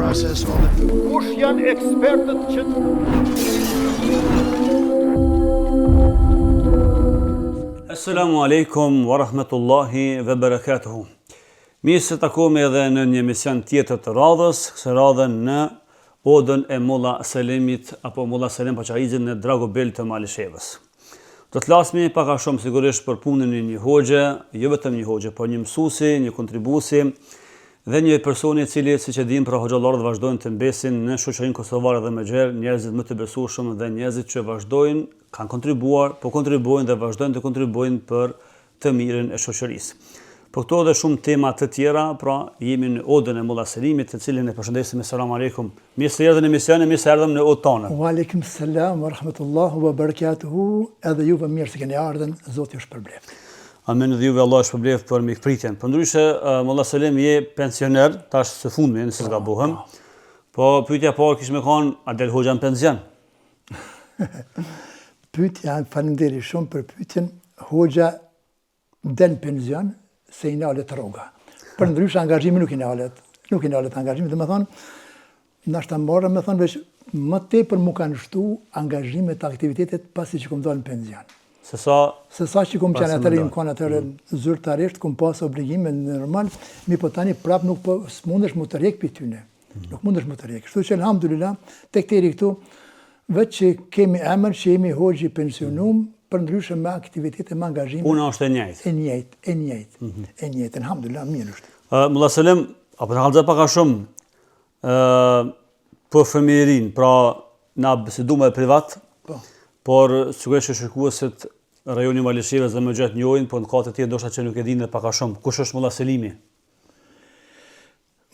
processuale. Kush janë ekspertët që Assalamu alaikum wa rahmatullahi wa barakatuhu. Mirë se takome edhe në një emision tjetër të radhës, kësë radhën në odën e Molla Selimit apo Molla Selim Paçaizit në Dragobel të Malishevës. Do të flasmi pak a shumë sigurisht për punën e një hoxhe, jo vetëm një hoxhe, por një mësuesi, një kontribuesi dhe një personi i cili, siç e dim, pra hoxhallarët vazhdojnë të mbesin në shoqërinë kosovare dhe më gjerë, njerëzit më të besueshëm dhe njerëzit që vazhdojnë, kanë kontribuar, po kontribuojnë dhe vazhdojnë të kontribuojnë për të mirën e shoqërisë. Për këto dhe shumë tema të tjera, pra jemi në odën e Molla Selimit, të cilin e përshëndesim. Selam aleikum. Mirë se erdhën në emision, mirë se erdhëm në odë tonë. Wa aleikum selam wa rahmatullahu wa barakatuhu. Edhe juve mirë se keni ardhën, Zoti ju shpërbleft. Amen, dhe juve Allah shpërbleft për mikpritjen. Përndryshe, Molla Selim je pensioner, tash së fundmi, nëse zgabohem. Po pyetja parë kishte më kanë, a del hoxha në pension? Pyetja, faleminderit shumë për pyetjen. Hoxha del në pension se i nalet rroga. Përndryshe angazhimi nuk i nalet angazhimi, domethënë, nashta morëm me thonë veç më tepër mu kanë shtu angazhimet, aktivitetet pasi që kom dalë në pension. Se sa që kom qenë atëre, im kanë atëre zyrtarisht, kom pas obligime normal, mi po tani prap nuk po s'mundesh mu të rjek për tyne. Nuk mundesh mu të rjek. Kështu që alhamdulillah, tek këteri këtu, veç që kemi emër që jemi hoxhi pensionum, përndryshe me aktivitete, me angazhime. Puna është e njëjtë. E njëjtë, alhamdulillah, mirë është. Molla Selim, apo të halëza paka shumë, për fëmirin, pra na bisedume privat, por sigurisht që shikuesit rajoni Malishevës dhe më gjatë njohin, po në ka të tjerë ndoshta që nuk e dinë paka shumë. Kush është Molla Selimi?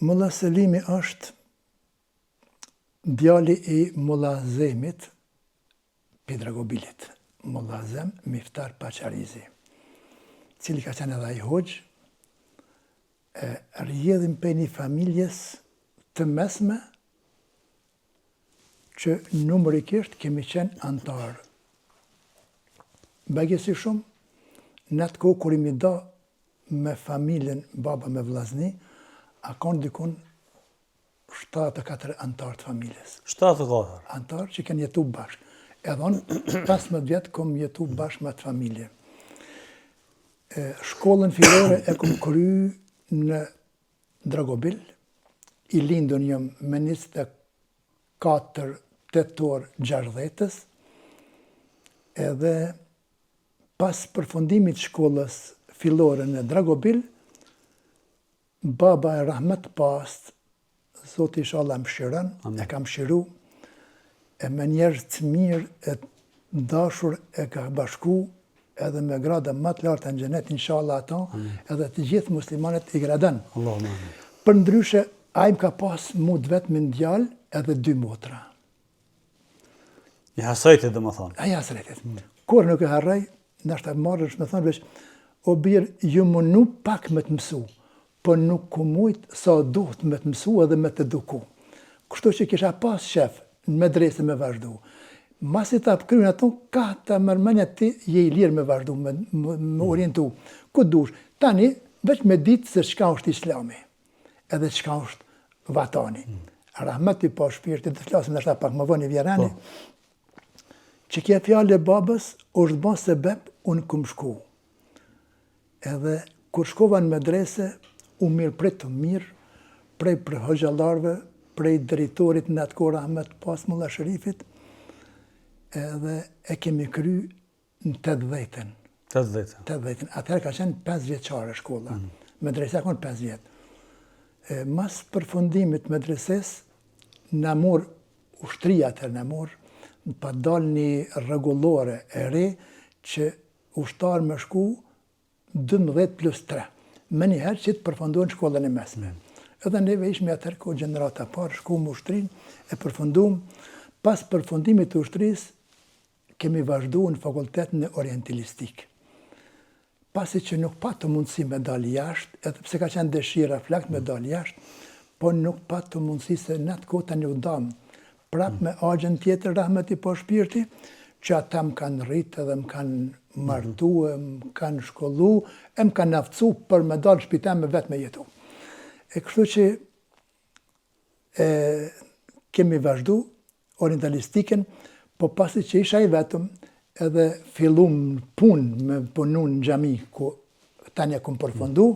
Molla Selimi është djali i Molla Zemit, pi Dragobilit. Molla Zem Miftar Paçarizi, cili ka qenë edhe ai hoxh, rrjedhim për një familjes të mesme që numërikisht kemi qenë antarë. Begesi shumë, në atë kohë kur imi da me familjen baba me vllazni, a kanë dikun 74 antarë të familjes. 74? Antarë që kanë jetu bashkë. Edhe unë 15 vjetë kom jetu bashkë me atë familje. Shkollën fillore e kom kry në Dragobil, i lindën jëm me 24 tetor 60-ës, edhe pas përfundimit shkollës fillore në Dragobil, baba e rahmet past, Zoti inshallah më shirën, e kam shiru, e me njerëz të mirë, e dashur e ka bashku edhe me grada më të larta në xhenet, inshallah ata, edhe të gjithë muslimanët i gradan. Për ndryshe, a im ka pas mund vetë me ndjallë edhe 2 motra. I hasrejtit dhe më thonë? I hasrejtit. Kur nuk e harrej, nashta marrësh me thonë, veç, o birë, ju më nuk pak me të mësu, po nuk ku mujt sa duhet me të mësu edhe me të eduku. Kështu që kisha pas shef, në medrese me vazhdu. Masi ta përkryin ato, ka të mërmenja ti je i lirë me vazhdu, me orientu. Ku dush? Tani, veç me ditë se çka është islami, edhe çka është vatani. Rahmeti pa shpirti, të flasim nështë pak më vonë i vjerani, që kje fjallë e babës, është ba sebeb, unë këm shku. Edhe, kur shkova në medrese, u mirë prej të mirë, prej për hoxhallarëve, prej drejtorit në atë kohë Rahmet pas Molla Sherifit, edhe e kemi kry në 80-ën. 80-ën. Atëherë ka qenë 5 vjeçare shkolla. Medresa ka qenë 5 vjetë. Mas përfundimit medreses, në mor ushtria atëherë në mor, pa dal një rregullore e re që ushtar me shku 12+3. Me njëherë që të përfundohen shkollën e mesme. Edhe neve ishme atër kohë gjenerata parë, shku më ushtrin, e përfundum. Pas përfundimit të ushtris, kemi vazhdu në fakultetin e orientalistik. Pasi që nuk pa të mundësi me dalë jashtë, edhe pse ka qenë dëshira flakt me dalë jashtë, po nuk pa të mundësi se në atë kohë të një damë, prap me agjen tjetër Rahmeti pa shpirti, që ata më kanë rritë edhe më kanë martu, më kanë shkollu, e më kanë aftësu për me dalë shpitem me vetë me jetu. E kështu që kemi vazhdu orientalistiken, po pasi që isha i vetëm, edhe fillum punë me punu në xhami, ku tani kom përfundu,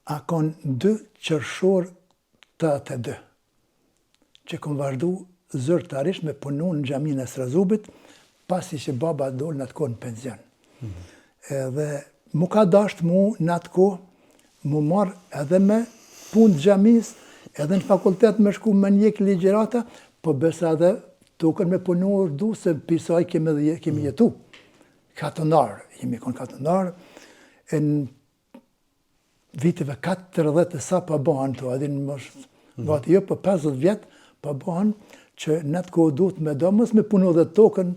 a kon 2 qershor 82, që kom vazhdu zyrtarisht me punu në xhamin e Strazubit, pasi që baba dol në atë kohë në penzion. Edhe mu ka dasht mu në atë kohë, mu marrë edhe me punë të xhamis, edhe në fakultet me shku me njek ligjerata, po besa edhe tukën me punu urdu, se pisaj kemi jetu. Katonar, jemi kon katonar, e në viteve 40 sa pa bëhan të, adin gati jo për 50 vjetë, pa bëhan që në atë kohë duhet me do, mës me punu dhe tokën,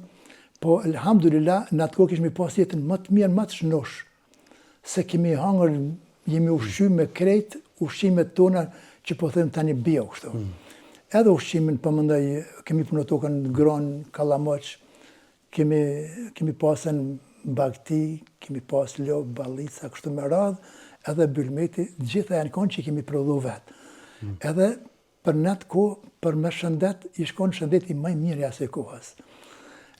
po alhamdulillah, në atë kohë kishmi pas jetën më të mirë, më të shnosh, se kemi hangër, jemi ushqy me krejt, ushqimet tona që po them tani bio kështu. Edhe ushqimin përmendoj, kemi punu tokën Gron, Kallamoq, kemi pasën bagti, kemi pas lop, ballica, kështu me radhë, edhe bylmeti, gjitha janë konë që kemi prodhu vetë. Edhe për në atë kohë, për me shëndet, i shkon shëndeti më i mirë asaj kohës.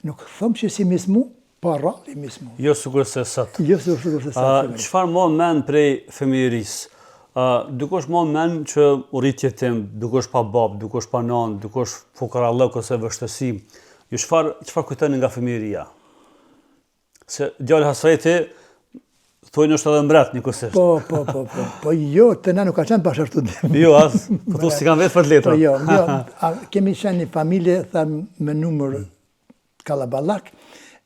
Nuk thëmë që si mismu, pa rralli mismu. Jo sikur se sot. Jo sikur se sot. Çfarë mon men prej fëmijërisë? Dikush mon men që u rrit jetim, dikush pa bab, dikush pa nan, dikush fukarallëk ose vështësi. Ju çfarë kujtoni nga fëmijëria? Se djalë Hasreti thojnë është edhe mbret një kusisht. Po jo, të na nuk ka qenë bashkështu. Jo, as, po tu si kanë vetë për të letra. Po jo, kemi qenë një familje, thëmë me numër kallaballak,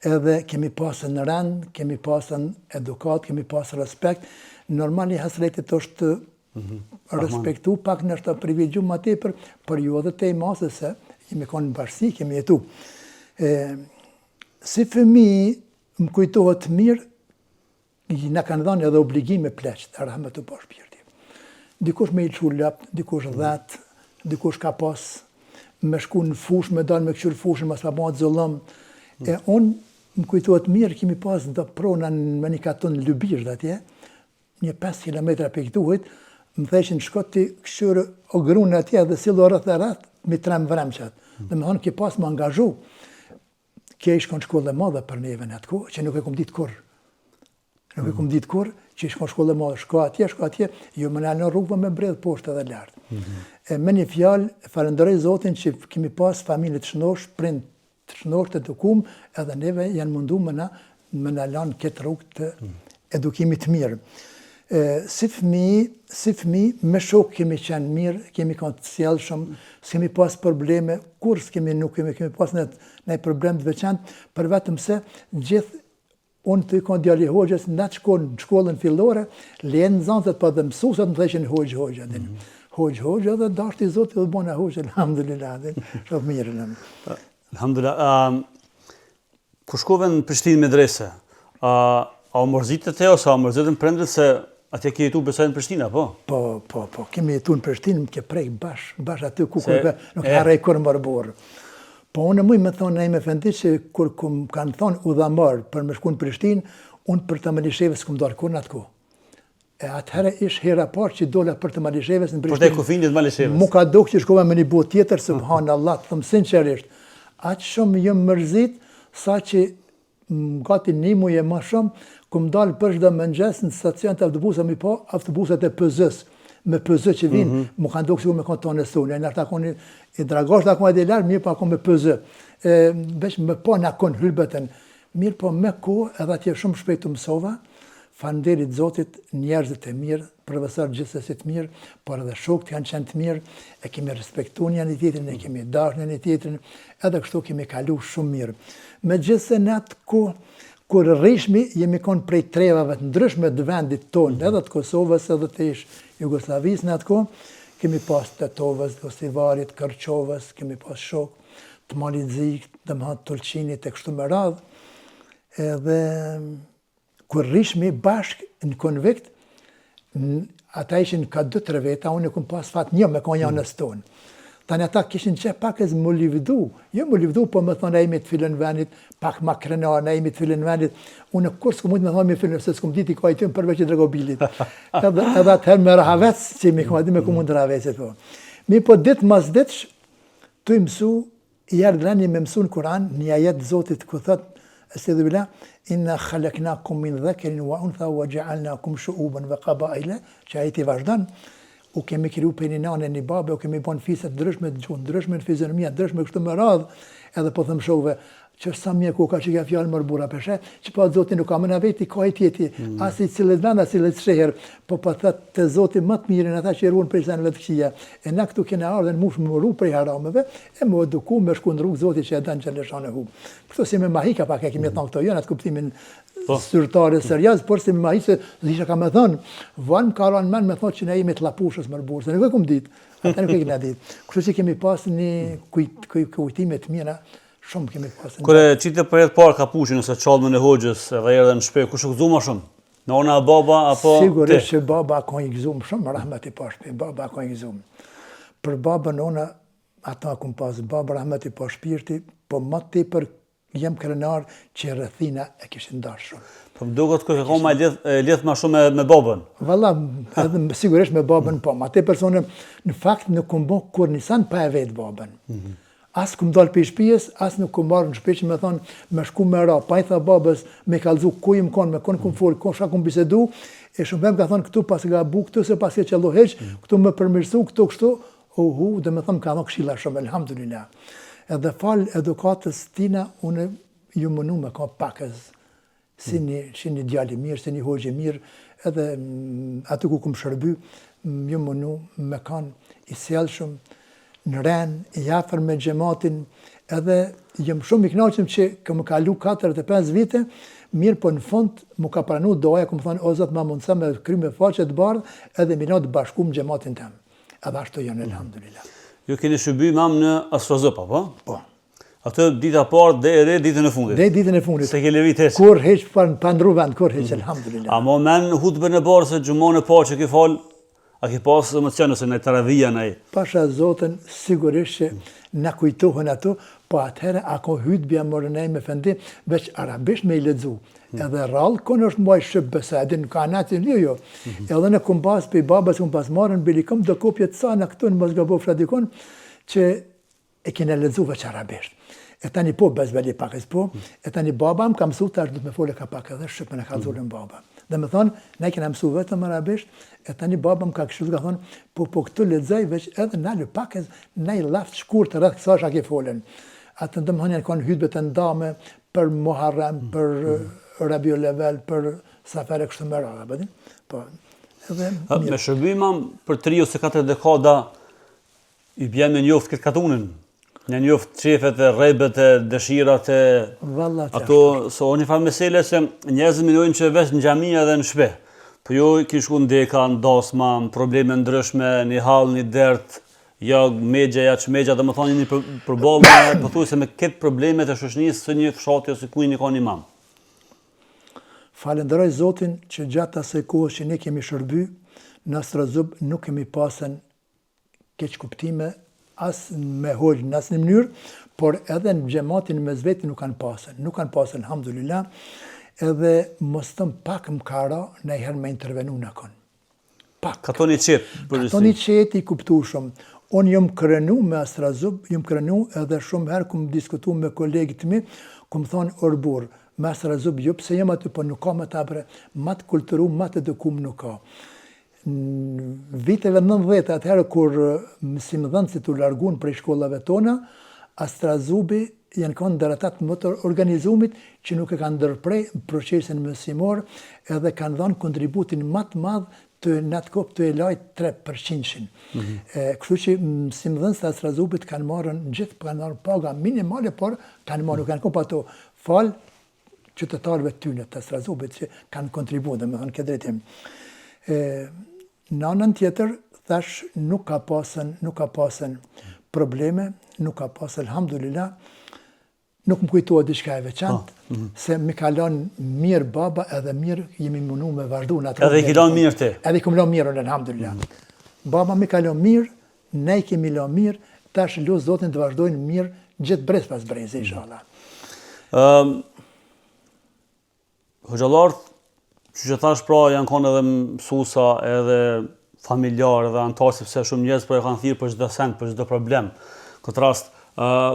edhe kemi pasën në rend, kemi pasën edukat, kemi pasën respekt. Normali Hasretit është respektu, pak nështë të privilegju ma tepër, për ju edhe te i masë, se jemi konë në bashkësi, kemi jetu. Si fëmi, më kujtohet mirë, në kanë dhënë edhe obligime pleqët, rahmet të bashkëpirti. Dikush me i lëshu lëpë, dikush dhatë, dikush ka pas me shku në fush, me dalë me këqyrë fushën, mas pa bëhat zëllëm. Unë më kujtohet mirë, kemi pas dhe prona me një katon Lybir dhe atje, një 5 kilometra për këtuhit, më theshin shkoti këshyrë o grunë atje dhe silë o rrëth e rrëth, mi 3 vremqat. Dhe me thonë, ki pas më angazhu, kje ishkon shkollë e madhe për neve në atë kohë, që nuk e kom ditë kur. Nuk e kom ditë kur, që ishkon shkollë e madhe, shko atje, jo më në rrugëve me bredhë poshtë edhe lartë. Me një fjalë, falenderoj Zotin që kemi pas familje të shnosh, prind të shnosh të edukum, edhe neve janë mundu me në lanë këtë rrugë të edukimit të mirë. Si fëmi, me shok kemi qenë mirë, kemi kanë të sjellshëm, s'kemi pas probleme, kur nuk kemi pas në problem të veçantë, për vetëm se gjithë unë të ikon djali hoxhës, në shkollën fillore, lenë zantet pa dhe mësusat më theshin hoxhë. Hoxhë dhe dashti Zotit dhe bona hoxhë, alhamdulillah, shumë mirë. Alhamdulillah. Kur shkove në Prishtinë medrese, a u mërzitët e ose a u mërzitën prindrit se atje ke jetu besoj në Prishtinë, apo? Po, kemi jetu në Prishtinë, më ke prej bash aty ku nuk harrej kur më borë. Po unë muj me thonë në ime fendi që kur kanë thonë udhamar për me shku në Prishtinë, unë për të Malishevës s'kum darë kur në atë ku. E atëherë ish hera parë që dola për të Malishevës në Prishtinë. Për të kufinit Malishevës. Mu ka dukë që shkova me një botë tjetër, subhanallah, thëmë sinqerisht. Aqë shumë jëmë mërzit, sa që gati një muje ma shumë, kum dalë për shda mëngjes në stacion të autobusat mi po, autobusat e pëzës, me pëzë që vinë, mu kanë dukë sigur me konë tonë e sonë. Në ata konë i dragasht, ata konë e delarë, mirë po konë me pëzë. Veç me po në konë hylbetën. Mirë po me ko, edhe atje shumë shpejtu mësova, falënderit Zotit, njerëzit e mirë, profesor gjithsesi të mirë, por edhe shokët janë qenë të mirë, e kemi respektu një tjetrin, e kemi dash një tjetrin, edhe kështu kemi kalu shumë mirë. Me gjithse në atë ku, kur rrishmi, jemi konë prej trevave të ndryshme të vendit tonë, edhe të Kosovës, edhe të Jugoslavisë në atë ku, kemi pas të Tetovës, Gostivarit, Kërqovës, kemi pas shokë, të Malizik, të Mëhat Tulqinit, e kështu me radhë, edhe kur rrishmi bashk në konvikt, ata ishin ka 2-3 veta, unë e kum pas fat një me konja në stonë. Tani ata kishin që pak e më livdu, jo më livdu, po më thonë e imi të filën vendit, pak ma krenar, e imi të filën vendit, unë kur s'ku mund me thonë me filën, se s'kum diti ka i ty më përveç i Dragobilit. Edhe atëherë me rahavec, që mi kom adi me ku mund rahavecet po. Mi po ditë mas ditësh, të i mësu, i ardhani me mësu në Kur'an, një ajet Zotit ku thot, estağfirullah billah, inna khalaqnakum min dhakarin wa untha wa ja'alnakum shu'uban wa qaba'ila, që ajeti vazhdon, u kemi kriju për një nanë e një babe, u kemi bon fiset ndryshme, ndryshme në fizionomia, ndryshme kështu më radhë, edhe po thëmë shove, që sa mje ku ka që ka fjallë më rbura peshe, që po Zotin nuk ka më në veti, ka i tjeti, asi cilët vend, asi cilët sheher, po po thët të Zotin më të mirin, ata që i ruan prej senëve të këqia, e na këtu kena ardhen mush më ru prej harameve, e më eduku me shku në rrugë Zotit që e danë që lëshane hu. Kështu si me mahika pak e kemi thonë këto jënë, atë kuptimin syrtare serios, por si me mahi se zisha ka me thënë, vanë më ka ranë men me thonë që ne jemi të lapushës më rburë, se nuk e kum ditë, ata nuk e kena ditë. Kështu si kemi pas një kujtime të mira, shumë kemi pasë. Kure qitë për jetë parë kapuqin nëse qalmën e hoxhës edhe erdhe në shpe, kush u gëzu më shumë? Nona, baba, apo ti? Sigurisht që baba ka i gëzum shumë, rahmet i pashpi, baba ka i gëzum. Për baba nona, ata kum pas, baba rahmet i pashpirti, po më ti për jem krenar që rëthina e kishin darë shumë. Po më duket kërë ka ma lidh ma shumë me babën. Valla, edhe sigurisht me babën po, ma te persone në fakt nuk kum bo kur nisan pa e vetë babën. Asë kum dalë për shpijes, asë nuk kum marrë në shpi që me thonë me shku me ra, pa i tha babës me kalzu ku im konë, me konë kum folë, konë shka kum bisedu, e shumë ka thonë këtu pas nga bu, këtu se pas ke qëllu heq, këtu me përmirësu, këtu kështu, dhe me thonë ka thonë këshilla shumë, elhamdulillah. Edhe falë edukatës tina, unë ju mënu me ka pakës, si një djali mirë, si një hoqë mirë, edhe aty ku kum shërby, ju mënu me kanë i sjellshëm, në ren, i afër me xhamatin, edhe jem shumë i kënaqur që më kalu 4-5 vite, mirë po në fund më ka pranu doja, ku më thonë, o Zot, ma mundësa me kry me faqe të bardhë, edhe mina të bashku me xhamatin tem. Edhe ashtu janë, elhamdulillah. Ju keni shërby mam në Asfazop, apo? Po. Atë dita parë dhe ditën e fundit. Dhe ditën e fundit. Se ke levit heq. Kur heq pa ndru vend, kur heq, elhamdulillah. A mo men hutbën e barë se gjumon e parë që ki falë, a ki pasë emocion nëse në taravija në i? Pasha Zotën, sigurisht që në kujtohen ato, po atëherë ako hytbja mërënej me fendim, veç arabisht me i ledzu. Edhe rallë, konë është mbaj shqip bësa, edhe në kanatin jo. Edhe në kum pas për i babas, kum pas marën, bilikëm dhe kopjet sa në këtu në mëzgabo fradikon, që e kene ledzu veç arabisht. E tani po bezbeli pakës po, e tani baba më ka mësu të ashtë du të me fole ka pak edhe shqip me në ka zullin baba. Dhe me thonë, ne kena mësu vetëm arabisht, e tani baba më ka kështu ka thonë, po këtu ledzaj veç edhe nalë pakës, ne i laft shkur të rrëth kësa shak i folen. Atë në mëhonja në konë hytbet të ndame për Muharrem, për Rabiul Level, për safere kështu më rrëra, bëdin? Po, edhe mirë. Me shërbima për 3 ose 4 dekada i bjen me njoft këtë katunin. Një njoft qefet e rebet e dëshirat e ato, so një farë mesele që njerëzit minojnë që veç në gjamia dhe në shpe. Po jo ki shku në deka, në dasma, në probleme ndryshme, një hal, një dert, ja megja, ja që megja, dhe më thonë një përbalë, po thuj se me këtë problemet e shoshnisë së një fshati ose kuj një ka një mamë. Falenderoj Zotin që gjatë asaj kohës që ne kemi shërby, në Strazub nuk kemi pasën keq kuptime, as me hoqë në asë një mënyrë, por edhe në gjematin me zveti nuk kanë pasën. Nuk kanë pasën, alhamdulillah, edhe mos tëm pak më kara në i herë me intervenu në konë. Pak. Ka to një qetë? Ka to një qetë i kuptu shumë. Unë jëmë krenu me Strazub, jëmë krenu edhe shumë herë këmë diskutu me kolegit mi, këmë thonë orbur, me Strazub, jo pëse jëmë aty, po nuk ka më të apre, më të kulturu, më të edukum nuk ka. Në viteve 90, atëherë kur mësimdhënësit u largun prej shkollave tona, Astrazubi janë kanë dëratat më të organizumit që nuk e kanë ndërprej procesin mësimor edhe kanë dhënë kontributin më të madh të në atë kohë të e lajt 3%. Kështu që mësimdhënësit e Astrazubit kanë marrën gjithë kanë marrë paga minimale, por kanë marrë, nuk kanë kohë pa to falë qytetarëve tyne të Astrazubit që kanë kontribuar, dhe me thënë këtë drejtim. Në anën tjetër, thash, nuk ka pasën probleme, nuk ka pasën, alhamdulillah, nuk më kujtohet diçka e veçantë, se mi kalon mirë baba edhe mirë jemi mundu me vazhdu në atë. Edhe i kalon mirë ti? Edhe i kalon mirë, alhamdulillah. Baba mi kalon mirë, ne i kemi kalon mirë, tash lusë Zotin të vazhdojnë mirë gjithë brez pas brez, inshallah. Hoxhallarët, që thash pra janë konë edhe mësusa edhe familjarë dhe antarë, sepse shumë njerëz po e kanë thirrë për çdo send, për çdo problem. Këtë rast,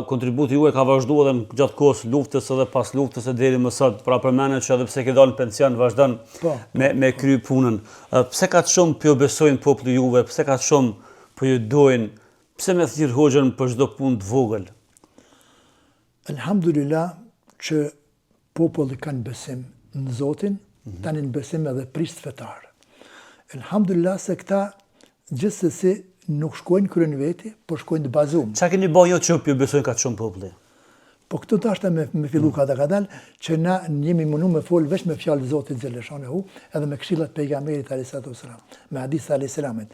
kontributi juaj ka vazhduar edhe gjatë kohës luftës edhe pas luftës e deri më sot, pra përmendet që edhe pse ke dalë në pension vazhdon me kry punën. Pse ka të shumë po besojnë populli juve, pse ka të shumë po ju dojnë, pse me thirr hoxhën për çdo punë të vogël? Elhamdulillah që populli kanë besim në Zotin, tani në besim edhe prisht fetar. Elhamdulillah se këta gjithsesi nuk shkojnë kryen veti, por shkojnë të bazum. Qa keni bërë jo që ju besojnë ka të shumë populli? Po këtu dashta me fillu kadal, që na jemi mundu me folë veç me fjalë Zotit Xheleshanehu, edhe me këshillat pejgamberit alayhis salam, me hadith alayhis salamet.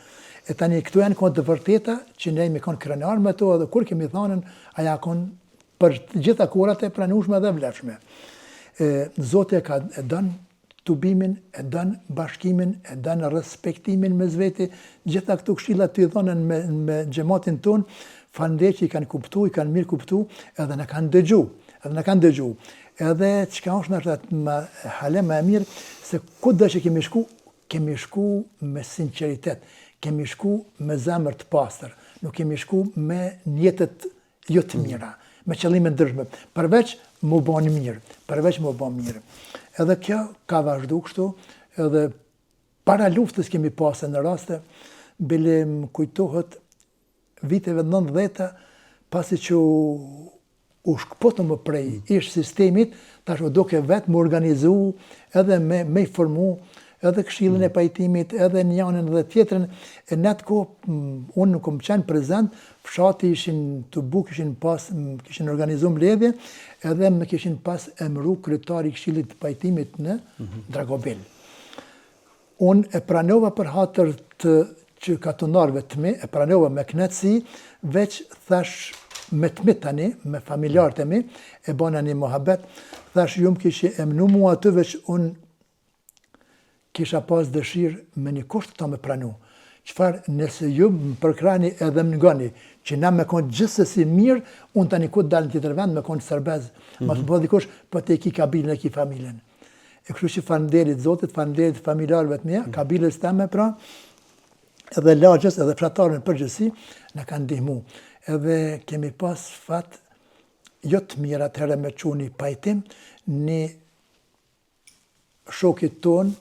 E tani këtu janë kohë të vërteta që ne jemi kon krenar me to, edhe kur kemi thënën, aja kon për gjitha kurat e pranueshme dhe vlefshme. Zoti ka dënë tubimin, e dënë bashkimin, e dënë respektimin me zveti, gjitha këtu këshillat të i dhonën me xhamatin ton, faleminderit që i kanë kuptu, i kanë mirë kuptu, edhe në kanë dëgju. Edhe çka është në hale më e mirë, se kudo që kemi shku me sinqeritet, kemi shku me zemër të pastër, nuk kemi shku me njetet jo të mira, me qëllime ndryshme, përveç më bën mirë. Edhe kjo ka vazhdu kështu, edhe para luftës kemi pasë në raste, bile më kujtohet viteve 90, pasi që u shkëpotëm më prej ish sistemit, tash o doke vetë më organizu, edhe me i formu, edhe këshillën e pajtimit, edhe njënën dhe tjetërën, e në atë kohë, unë nuk kom qenë prezent, fshati ishin të buk, kishin organizu mbledhje, edhe me kishin pas emru kryetari i këshillit të pajtimit në Dragobel. Unë e pranova për hatër të që katunarve të mi, e pranova me knetësi, veç thash me të mi tani, me familjarët e mi, e bona një mohabet, thash ju më kishi emnu mua atë, veç unë kisha pas dëshirë me një kusht të me pranu. Qëfar nëse ju më përkrani edhe më ngani, që na me konë gjithsesi mirë, unë tani ku dalë në tjetër vend me konë serbez. Ma të bëdhi kush, po të e ki kabilën e ki familjen. E kështu që faleminderit Zotit, faleminderit familjarëve të mia, kabilës teme pra, edhe lagjës, edhe fshatarën përgjithësi, na kanë ndihmu. Edhe kemi pas fat, jo të mirë atëherë me çuni pajtim, një shokit ton,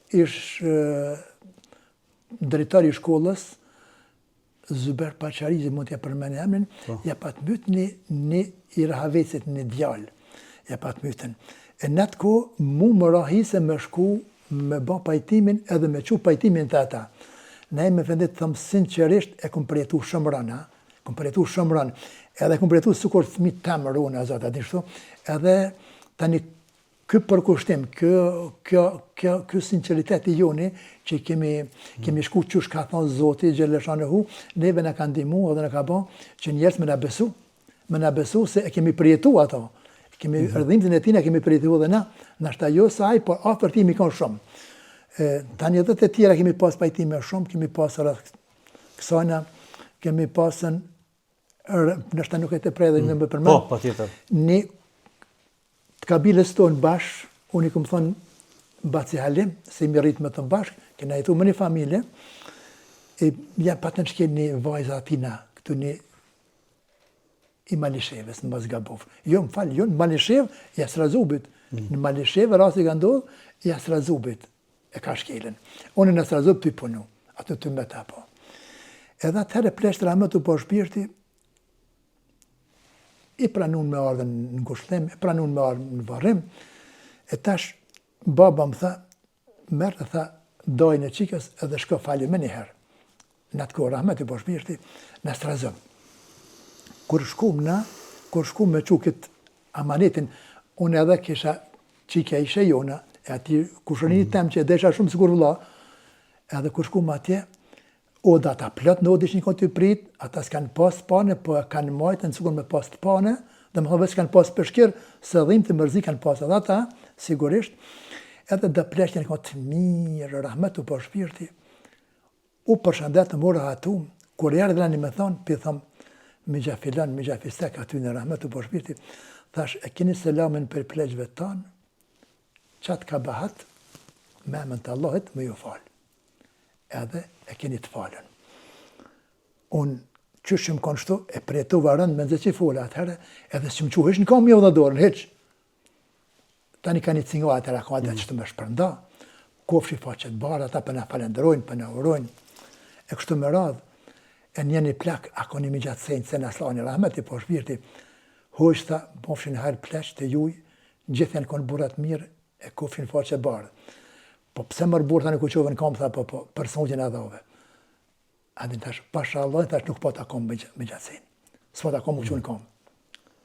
ish drejtori i shkollës, Zyber Paqarizi, mund t'ja përmeni emrin, ja pat myt një i rahavecit, një djalë, ja pat mytën. E në atë kohë, mu më rahise me shku, me ba pajtimin, edhe me qu pajtimin të ata. Ne me vendit të thëmë sinqerisht, e kom përjetu shëmëran, edhe kom përjetu sukur fëmit të mërunë, edhe tani ky përkushtim, ky sinceritet i joni, që kemi shku qysh ka thonë Zoti Xheleshanehu, neve na ka ndihmu edhe na ka bën që njerëz me na besu se e kemi përjetu ato. Rëdhimtin e tina kemi përjetu edhe na, nashta jo sa ai, por afërtimi kanë shumë. Tani edhe të tjera kemi pas pajtime shumë, kemi pas kësajna, kemi pasën, nashta nuk e të prej dhe në më përmen. Po, pa tjetër. Një kabilës tonë bashkë, unë i këmë thonë Baci Halim, se i mi rritë me të bashkë, kena jetu me një familje, e ja patën që keni një vajza atina, këtu një i Malisheves në Mazgabov. Jo, më falë, jo, në Malishev, Jasrazubit. Në Malishev, rasti ka ndodhë, Jasrazubit e ka shkelin. Unë në Jasrazub të i punu, atë të me ta po. Edhe atëherë pleshtë Rahmetu po shpirti, i pranun me ardhen në ngushëllim, i pranun me ardhen në varrim, e tash baba më tha, merë dhe tha, dojnë e qikës edhe shko falje me njëherë. Në atë kohë Rahmeti po shpirti, në Strazëm. Kur shkum me qukit amanetin, unë edhe kisha qikja ishe jona, e ati kushërinit tem që e desha shumë sigur vëlla, edhe kur shkum atje, oda ata plot në odë ishin kënë të prit, ata s'kanë pas pane, po kanë majtën sigur me pas të pane, dhe më thove s'kanë pas përshkir, së dhim të mërzi kanë pas edhe ata, sigurisht, edhe dhe pleshtjen kënë të mirë, Rahmetu po shpirti, u përshëndetë më rahatum, kur jarë dhe një me thonë, pi thëmë, mi gjafilan, mi gjafistek aty në Rahmetu po shpirti, thash, e kini selamin për pleqve tanë, qatë ka bahat, me emën të Allahit, me ju falë. edhe e keni të falën. Unë që shëmë konë shtu, e përjetova rënd me nëzë që i fola atëherë, edhe që më që heq në kam jo dhe dorën, heq. Tani ka një cingo atëherë, ka dhe që të më shpërnda, kofshi faqet barë, ata për në falenderojnë, për në urojnë, e kështu me radhë, e njëni plak, ako një mi gjatë sejnë, se në aslani rahmeti, po shpirti, hoqëta, bofshin herë pleq të juj, gjithë janë konë burat mirë, e kofshin faqet barë. Po pse mërë burë tani ku qove në kam, tha, po për sondjen e dhove. Adin tash, pasha Allah, tash nuk po ta kom me gjatësin. S'po ta kom u që në kom.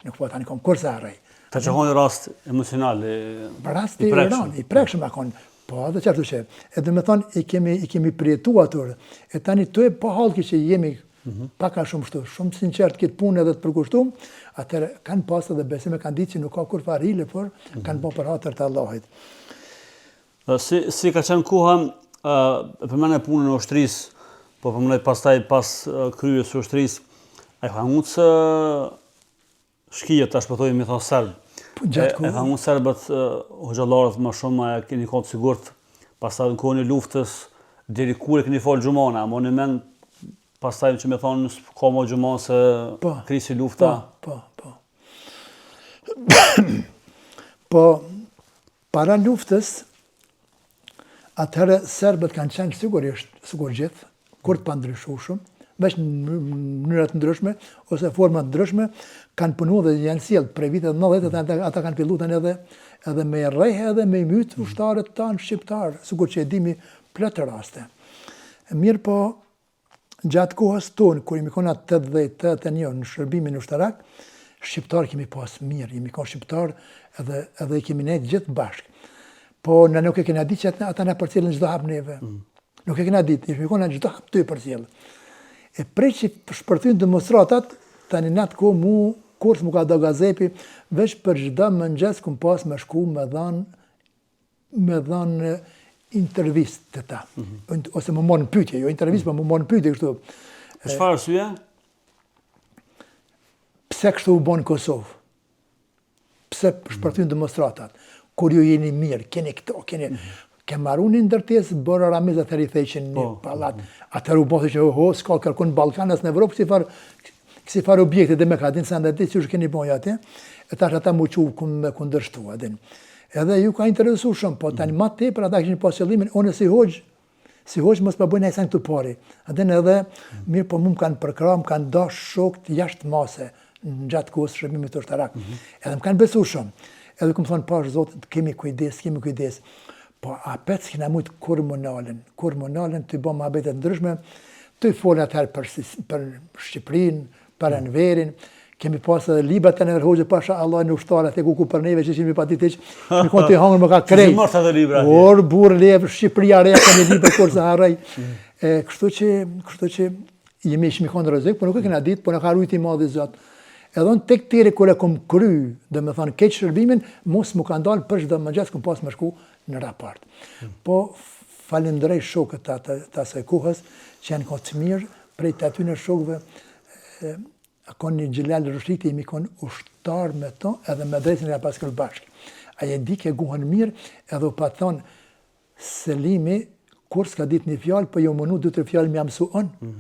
Nuk po ta një kom, kurse arrej. Ta që konë rast emocional, Rasti i prekshëm akon. Po, edhe qartu që. Edhe me thonë, i kemi prijetu atër. E tani të e po halki që jemi paka shumë shtu, shumë sinqert këtë punë edhe të përkushtum, atër kanë pasë dhe besime, kanë ditë që nuk ka kur farile, por kanë po për hatër të Allahit. Si ka qenë koha, përmene punën në ushtrisë, po përmënej pastaj pas kryes së ushtrisë, a i hangucë shkijet, tash përthojnë mi thonë serbë. E hangucë serbët hoxhallarët më shumë, a keni kohë të sigurt, pastaj në kohën e luftës, deri kur e keni folë gjumana, mo në men, pastaj që me thonë, ka mo gjumana se krisi lufta. Po, para luftës, atëherë serbët kanë qenë sigur gjithë, kur të pandryshushëm, veç në mënyrat ndryshme, ose format ndryshme, kanë punu dhe janë sjellë prej vitet 90, ata kanë fillu tani edhe me rrejhe edhe me mytë ushtarët tanë shqiptarë, sigur që e dimi plot raste. Mirë po, gjatë kohës tonë, kur jemi kona 80-81 në shërbimin ushtarak, shqiptarë kemi pas mirë, jemi konë shqiptarë edhe i kemi nejtë gjithë bashkë. Po në nuk e kena ditë që ata në përcjellën çdo hap neve. Nuk e kena ditë, ishme kona çdo hap të i përcjellë. E prej që shpërthyn demonstratat, tani në atë kohë mu, kurs mu ka do gazepi, veç për çdo mëngjes kum pas me shku me dhanë intervistë të ta. Ose më morën pyetje, jo intervistë, po më morën pyetje kështu. Çfarë arsye? Pse kështu u bën në Kosovë? Pse shpërthyn demonstratat? Kur ju jeni mirë, keni këto, ke marru një ndërtesë, bërë Ramiz atër i theqin një palat, atër u bëthë që s'ka kërkun Balkanës në Evropë, kësi farë objekte dhe me ka din, sa ndërti që keni bëjë ati, e tash ata mu që me kundërshtu, adin. Edhe ju ka interesu shumë, po tani ma tepër ata këshin pas qëllimin, one si hoqë mos pa bëjnë e sen këtu pari. Adin edhe, mirë po mu më kanë përkra, më kanë dash shokët jashtë mase, në gjatë kohës shërbimit të ushtarak. Edhe më kanë besu shumë. Edhe këmë thonë pash, zotë, kemi kujdes. Po apet s'kina mujtë kur më nalën, të i bo më abetet ndryshme, të i folë atëherë për Shqipërinë, për Enverin, kemi pasë edhe libat të nëver hoqë, pasha Allah në ushtarët e kuku për neve që qimi pa titi që në konë të i hangën më ka krej. Që mërë të dhe libra? Orë, burë, levë, Shqipëria reja ka një libra kur se harrej. Kështu që jemi ishmi konë rëzik, po nuk e kena ditë, po në ka rujti madhi zëtë. Edhe në tek tire kër e kom kry, dhe me thonë keqë shërbimin, mos më ka ndalë për çdo mëngjes këm pas më shku në raport. Po falendrej shokët të asaj kohës, që janë kohë të mirë, prej të aty në shokëve, akon një Gjilal Rëshiti, jemi konë ushtar me to, edhe me drejtën e pas kërë bashkë. Aje di ke guhën mirë, edhe u pa thonë, Selimi, kur s'ka ditë një fjallë, po jo mënu 2-3 fjallë më jam mësu unë,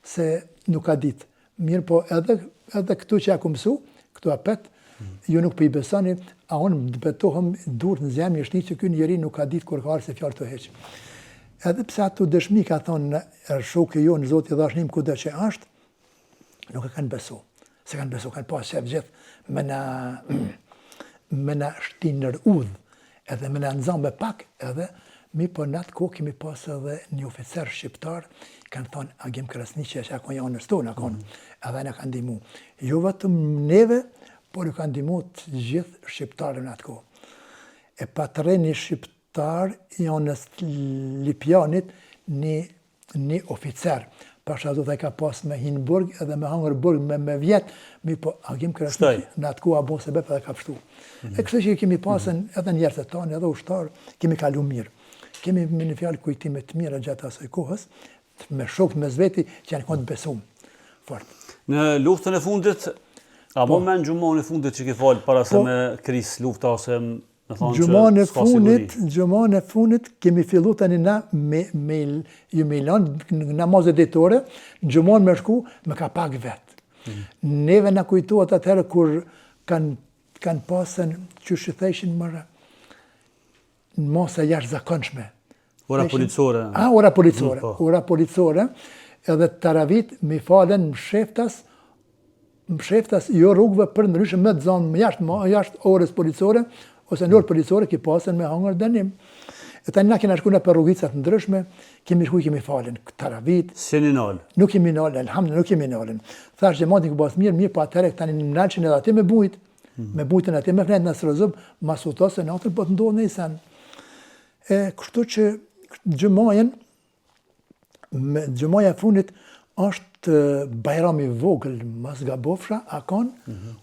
se nuk ka ditë. Mirë po edhe këtu që ja ku mësu, këtu apet, ju nuk për i besani, a unë më betohëm dur në zemë një shni që kjo njeri nuk ka ditë kur ka arë se fjallë të heqë. Edhe pse ato dëshmi ka thonë në shokë jo në Zotë i dhashnim kuda që ashtë, nuk e kanë besu. Se kanë besu, kanë pas qef gjithë me na shtinë nër udhë, edhe me na nëzambë pak, edhe mi po në atë kohë kemi pas edhe një oficer shqiptar, kanë thonë Agim Krasniqi, që akon janë në stonë, edhe në kanë ndimu. Jo vetëm neve, por ju kanë ndimu të gjithë shqiptarë në atë kohë. E patre një shqiptar janë në Lipjanit një oficer. Pasha do të ka pas me Hinburg edhe me Hangerburg me vjetë, mi po Agim Krasniqi në atë kohë a bo se bep edhe ka pështu. E kështu që kemi pasën edhe njerëzët tonë, edhe ushtarë, kemi kalu mirë. Kemi me një fjallë kujtime të mira gjatë asaj kohës, me shokët me zveti që janë konë të besumë fort. Në luftën e fundit, a mo me në gjumon e fundit që ke falë para se me krisë lufta ose Gjumën e funit kemi fillu tani na me lanë namazet ditore, gjumën me shku me ka pak vetë. Neve na kujtohet atëherë kur kanë pasën që shitheshin mërë në masa jashtë zakonshme. Ora policore. Ora policore, edhe taravit mi falen msheftas jo rrugëve për ndryshme me të zonë jashtë orës policore, ose në orë policore ki pasën me hangër dënim. E tani na kena shku në për rrugicat ndryshme, kemi falen taravit. Si një nalë? Nuk kemi nalë, alhamdulillah, nuk kemi nalën. Thash gjematin ku pas mirë, po atëherë tani në nalëshin edhe ati me bujt. Me bujtën ati me fletë në sërëzub, mas u se natër po të ndohë në i sen. Kështu që gjëmaja funit është bajrami vogël, mas gabofsha, akon,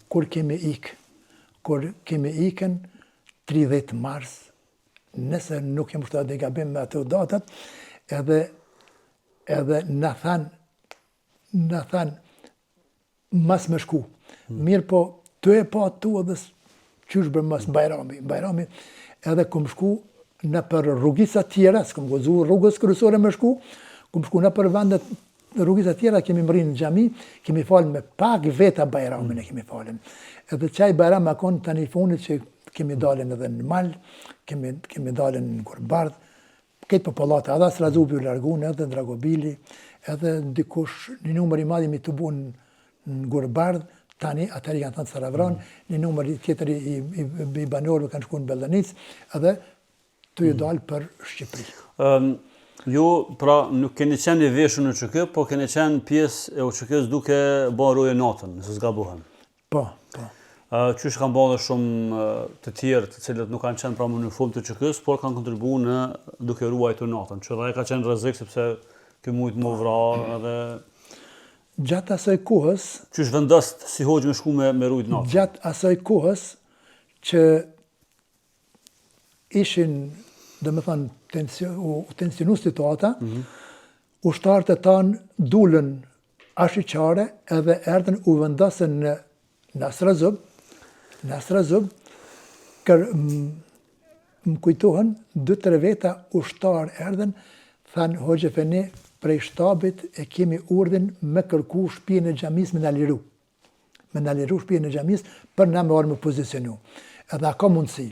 kur kemi ikë. Kur kemi ikën 30 mars, nëse nuk jem shtë dhe gabim me ato datat, edhe në thanë, mas me shku. Mirë po, të e pa tu edhe qysh bërë mas bajrami, edhe kom shku në për rrugica tjera, s'kom gozu rrugës kryesore me shku, kom shku në për vendet rrugica tjera, kemi mërinë në xhami, kemi falën me pak veta bajramin e kemi falën. Edhe qaj bajram akon tani funit që kemi dalën edhe në Mal, kemi dalën në Gurbardh, këtë popolate, edhe Srazubi u largun, edhe Dragobili, edhe dikush një numër i madh mi të bu në Gurbardh, tani atëri kanë thënë Saravran, një numër tjetër i banorëve kanë shku në Bellanic, edhe të ju dalë për Shqipëri. Ju, pra, nuk keni qenë i veshur në ÇK, po keni qenë pjesë e UÇK-s duke bërë roje natën, nëse s'gabohem. Po. Qysh kanë bërë shumë të tjerë, të cilët nuk kanë qenë pra në uniform të ÇK-s, por kanë kontribuar në duke ruajtur natën. Që dhe ka qenë rrezik sepse ky mujt më vra edhe gjatë asaj kohës... Qysh vendost si hoxh me shku me rujt natën? Gjatë asaj kohës që ishin, dhe me thënë, tensionu situata, ushtarët e tanë dulën ashiqare edhe erdhen u vendosën në Nasrazub, më kujtohen, 2-3 veta ushtarë erdhen, thanë, hoxhe Feni, prej shtabit e kemi urdhin me kërku shtëpinë e xhamis me na liru. Me na liru shtëpinë e xhamis për na me orë me pozicionu. Edhe a ka mundësi.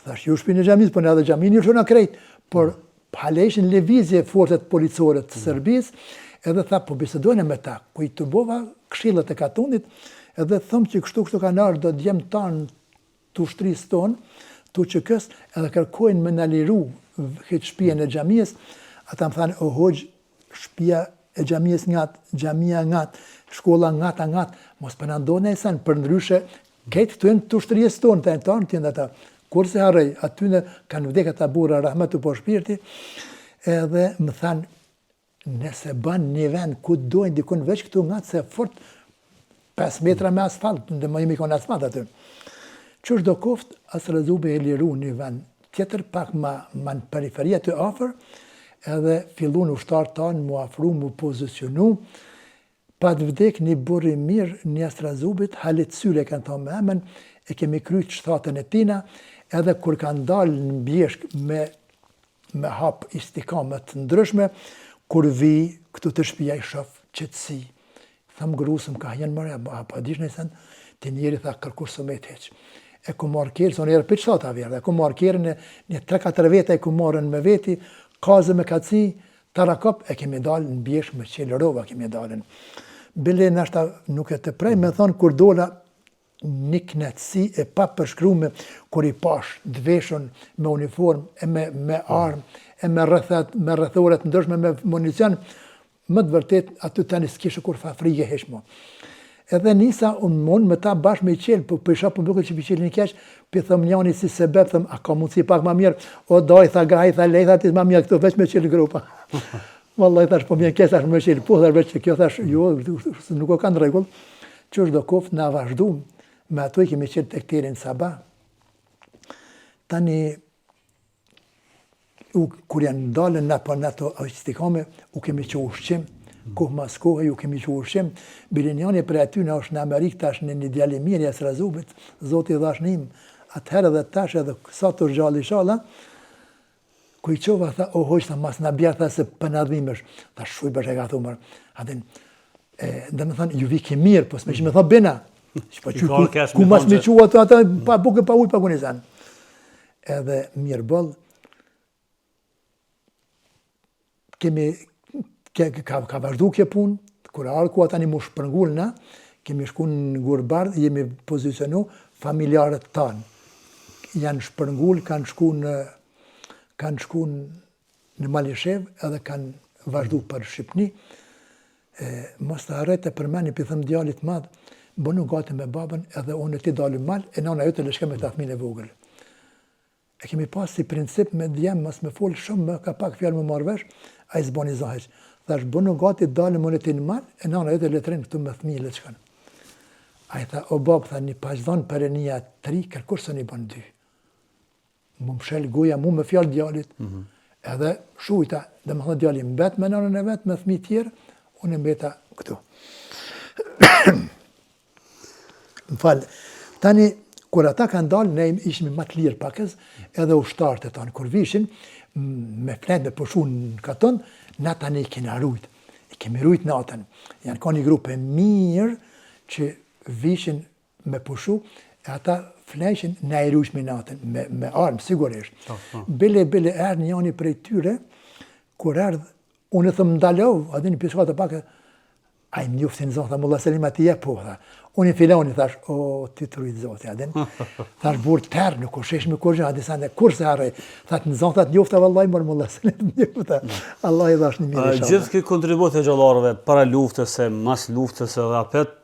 Thash, ju shtëpinë e xhamis, po ne edhe xhamin ju shona krejt, por haleshin lëvizje forcat policore të Serbisë, edhe tha, po bisedojnë me ta, ku i turbova këshillat e Katundit, edhe thëmë që kështu kanë ardhur do djemë tanë të ushtrisë tonë, të UÇK-s, edhe kërkojnë me na liru këtë shtëpinë e xhamis, ata më thanë, o hoxh, shtëpia e xhamis ngat, xhamia ngat, shkolla ngat, mos për në ndonë e sen, për ndryshe, këtë të jenë të ushtrisë tonë, të jenë ata, kur se harrej, aty kanë vdek ata burra rahmetu po shpirti, edhe më thanë, nëse ban një vend ku dojnë dikun veç këtu ngat se fort 5 metra me asfalt, dhe më jemi konë asfalt aty. Qështë do koft, Srazubi e liru një vend tjetër, pak ma në periferia të afer, edhe fillun ushtarë tanë mu afru, mu pozicionu, pa të vdek një burri mirë një Srazubit, Halit Syle kanë thonë me emen, e kemi kryt shtatën e tina, edhe kur kanë dalë në bjeshk me hap istikamet ndryshme, kur vi këtu të shtëpia i shof qetësi. Thamë grusëm ka jenë mërë, pa dish në sen, të njeri tha kërkur së me të heq. E ku marë kjerë, së njerë për qëta vjerë, e ku marë kjerë një 3-4 vete e ku marën me veti, kazë me kaci, tarakop, e kemi dalë në bjeshk me qelërova kemi dalën. Bile nashta nuk e të prej, me thonë kur dola një knetësi e pa përshkrume, kur i pash dveshën me uniform, e me armë, e me rrethoret ndryshme, me municion, më të vërtet, aty tani s'kishë kur fa frige heshmo. Edhe nisa unë mund me ta bashkë me i qelë, për isha për mbukët që për qelë një kesh, për thëmë njani si sebeb, thëmë, a ka mundësi pak ma mirë, o doj, tha graj, tha lej, tha ti ma mirë këtu, veç me qelë grupa. Vallaj, thash, po mjenë kesh, thash me qelë, po, thash veç që kjo, thash, jo, nuk o kanë regull, që është do koft, na vazhdu, me ato i kemi qelë të këtirin Sabah. Tani, kur janë dalën në për në ato istikame, u kemi që ushqim, kohë mas kohë, ju kemi që ushqim. Bilinjani për aty në është në Amerikë, tash në një djali mirë jas Razubit, Zoti dhash njim, atëherë dhe tash edhe sa të rgjali shala, ku i qova, tha, o hoqë, tha, mas në bjerë, tha, se pënadhimesh. Tha, shuj bërë e ka thumër. Adin, dhe me thonë, ju vi ki mirë, po s'me që me thonë, bina. Ku mas me qua të ata, pa buke, pa ujë, pa ku një sen. Edhe mirë bëllë, ka vazhdu kje punë, kur arë ku ata një mu shpërngull na, kemi shku në Gurbardh, jemi pozicionu familjarët tanë. Janë shpërngull, kanë shku në Malishev edhe kanë vazhdu për Shqipni. Mos të harrejt e përmeni për thëmë djallit madhë, bënu gati me babën edhe unë e ti dalim mal, e nana jote lëshke me të fëmijën e vogël. E kemi pas si princip me djemë, mas me folë shumë, me ka pak fjallë me marrëvesh, a i zbani zaheq. Thash, bënu gati dalim unë e ti në mal, e nana jote letrin këtu me fëmijën e shkanë. A i tha, o babë, tha, një pashdan për e një 3, kërkur së një banë 2. Mu më shel goja, mu me fjallë djallit. Edhe shujta, dhe më thënë djallit, mbet me nanën e vetë, me fëmijë tjerë, unë e mbeta këtu. Më falë, tani, kur ata kanë dalë, ne ishmi më të lirë pakës, edhe ushtarët e tanë, kur vishin, me flenë me përshu në katon, na tani i kena rujt. I kemi rujt natën. Janë ka një grupe mirë që vishin me përshu, e ata fleshin na i rujshmi natën, me armë, sigurisht. Bile erë një janë prej tyre, kur erdhë, unë e thëmë ndalov, adin një pjesëka të pakë, a i mjuftin zonë, tha, mulla Selim ati je po, tha. Unë i filoni, thash, o, ti të rujtë zotë, adin. Thash, burë tërë, nuk o shesh me kur gjë, adin sande, kur se harrej. Tha, të në zonë, tha, të njofta, vallaj, mërë mulla Selim, njofta. Allah i dhash një mirë shala. Gjithë këtë kontribut e gjallarëve, para luftës e mas luftës e rapet,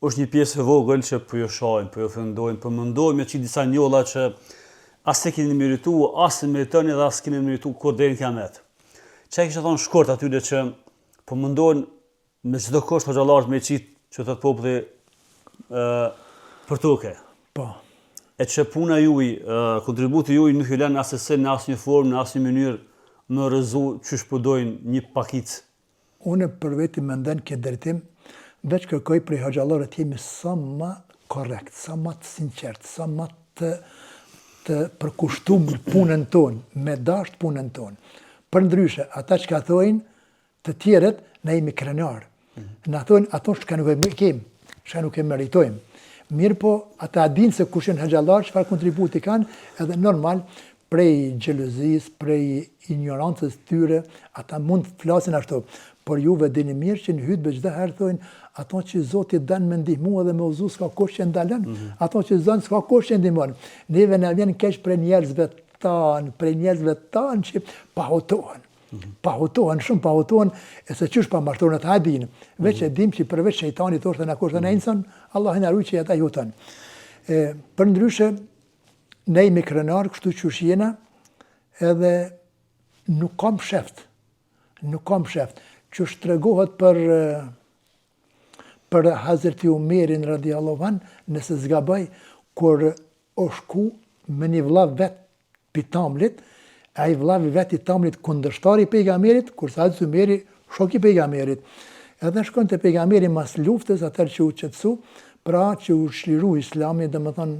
është një pjesë e vogël që për jo shajnë, për jo fëndojnë, për mëndojnë me që disa njolla që asë se keni meritu, asë meritoni dhe asë keni meritu kur dhe në kiamet. Që e kështë thonë shkort atyre që për mëndojnë me çdo kosht për gjallarët me qitë që të populli për toke. Po. E që puna juj, kontributi juj nuk hylen asëse në asë një formë, në asë një mënyrë më rëzu që shpëdojnë një pakicë. Unë për veti më ndenë këtë drejtim, veç kërkoj prej hoxhallarët jemi sa më korrekt, sa më të sinqert, sa më të përkushtum punën tonë, me dasht punën tonë. Për ndryshe, ata që ka thojnë, të tjeret, ne jemi krenarë. Në thojnë, ato shka nuk e kemë, shka nuk e meritojmë. Mirë po, ata dinë se kush janë hoxhallarë, çfarë kontributi kanë, edhe normal, prej xhelozis, prej ignorancës tyre, ata mund të flasin ashtu. Por juve dini mirë që në hutbë çdo herë thojnë, ato që Zoti dënë me ndihmu edhe me uzu s'ka kush që ndalën, ato që zënë s'ka kush që ndihmon. Neve na vjen keq prej njerëzve tanë që pahotohen. Pahotohen, shumë pahotohen, e se qysh pa martohen atë hadin. Veç e dim që përveç shejtanit thoshte na kushton e insan, Allah na ruaj që ata juton. Për ndryshe, ne jemi krenar, kështu qysh jena, edhe nuk kam sheft. Nuk kam sheft. Qysh tregohet për Hazreti Umerin radiallahu an, nëse zgabaj, kur o shku me një vllav vet pitamlit, a i vllavi vet i tamlit kundërshtari pejgamberit, kurse Hazreti Umeri shoki pejgamberit. Edhe shkon te pejgamberi mas luftës, atër që u qetësu, pra që u shliru islami, dhe më thonë,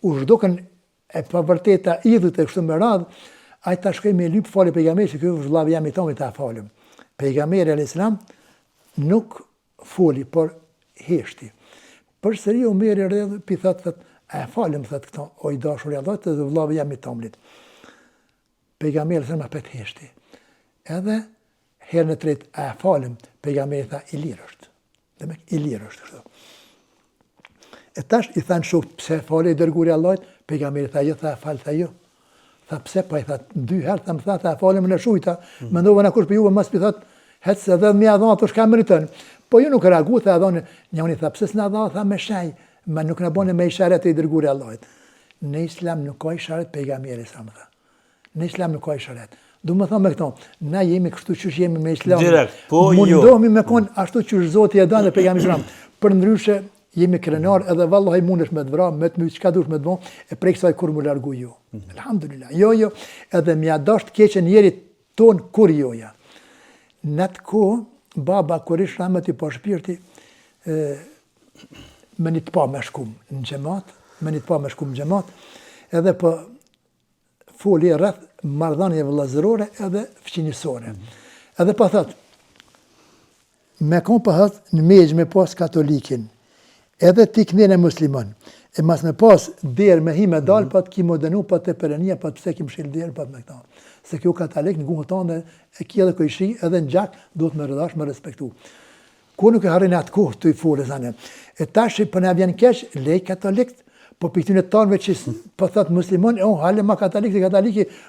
u zhdokën e pavërteta idhët e kështu me radhë, a i ta shkoj me lypë fali pejgamberi, që kjo vllavi jam i tamlit ta falem. Pejgamberi a.s. nuk foli, por heshti. Për sëri Umeri rrëdhë, pi thëtë, e falem, thëtë këto, o i dashur e Allah, dhe vllavi jam i tamlit. Pejgamberi a.s. apet heshti. Edhe herën e tretë, e falem, pejgamberi tha, i lirë është. Dhe me, i lirë është kështu. E tash i thanë shokët, pse fale i dërguri Allahit, pejgamberi tha, jo, tha, falë, tha, jo. Tha, pse, pa i tha, 2 herë, tha, më tha, falem në shujta, më ndove në kush për juve, mas për thot, hecë se dhe mja dhona, to shka mëritën. Po ju nuk reagu, tha, dhone, një unë i tha, pse s'na dha, tha, me shaj, ma nuk në bone me isharet e i dërguri Allahit. Në islam nuk ka isharet, pejgamberi sa më tha. Në islam nuk ka isharet. Du më thonë me këto, na jemi kështu qysh jemi me islam. Direkt, po jo. Mundohemi me konë ashtu qysh Zoti e danë dhe pejgamberi islam. Për ndryshe, jemi krenar edhe vallahi mundesh me të vra, me të mytë, qka dush me të bon, e prej kësaj kur mu largu jo. Alhamdulillah, jo, edhe mja dasht keqen njerit ton kur joja. Në të ko, baba kur ish ramet i pa shpirti, me një të pa me shkum në gjemat, me një të pa me shku më gjemat, edhe për foli rreth marrëdhënieve vëllazërore edhe fqinjësore. Edhe pa thot, me kom pa thot në mejgjë me pas katolikin, edhe ti kënene musliman, e mas me pas derë me hi me dalë, pa të ki modenu, pa të perenia, pa të pse ki më shilë derë, pa të me këta. Se kjo katolik në gumë tonë e kje dhe kojshi, edhe në gjak, do të me rëdash, me respektu. Ku nuk e harrin atë kohë të i fole, zane. E tash, për ne vjen kesh, lej katolikt, po për këtyne tanëve që po thot muslimon, hale ma katoliki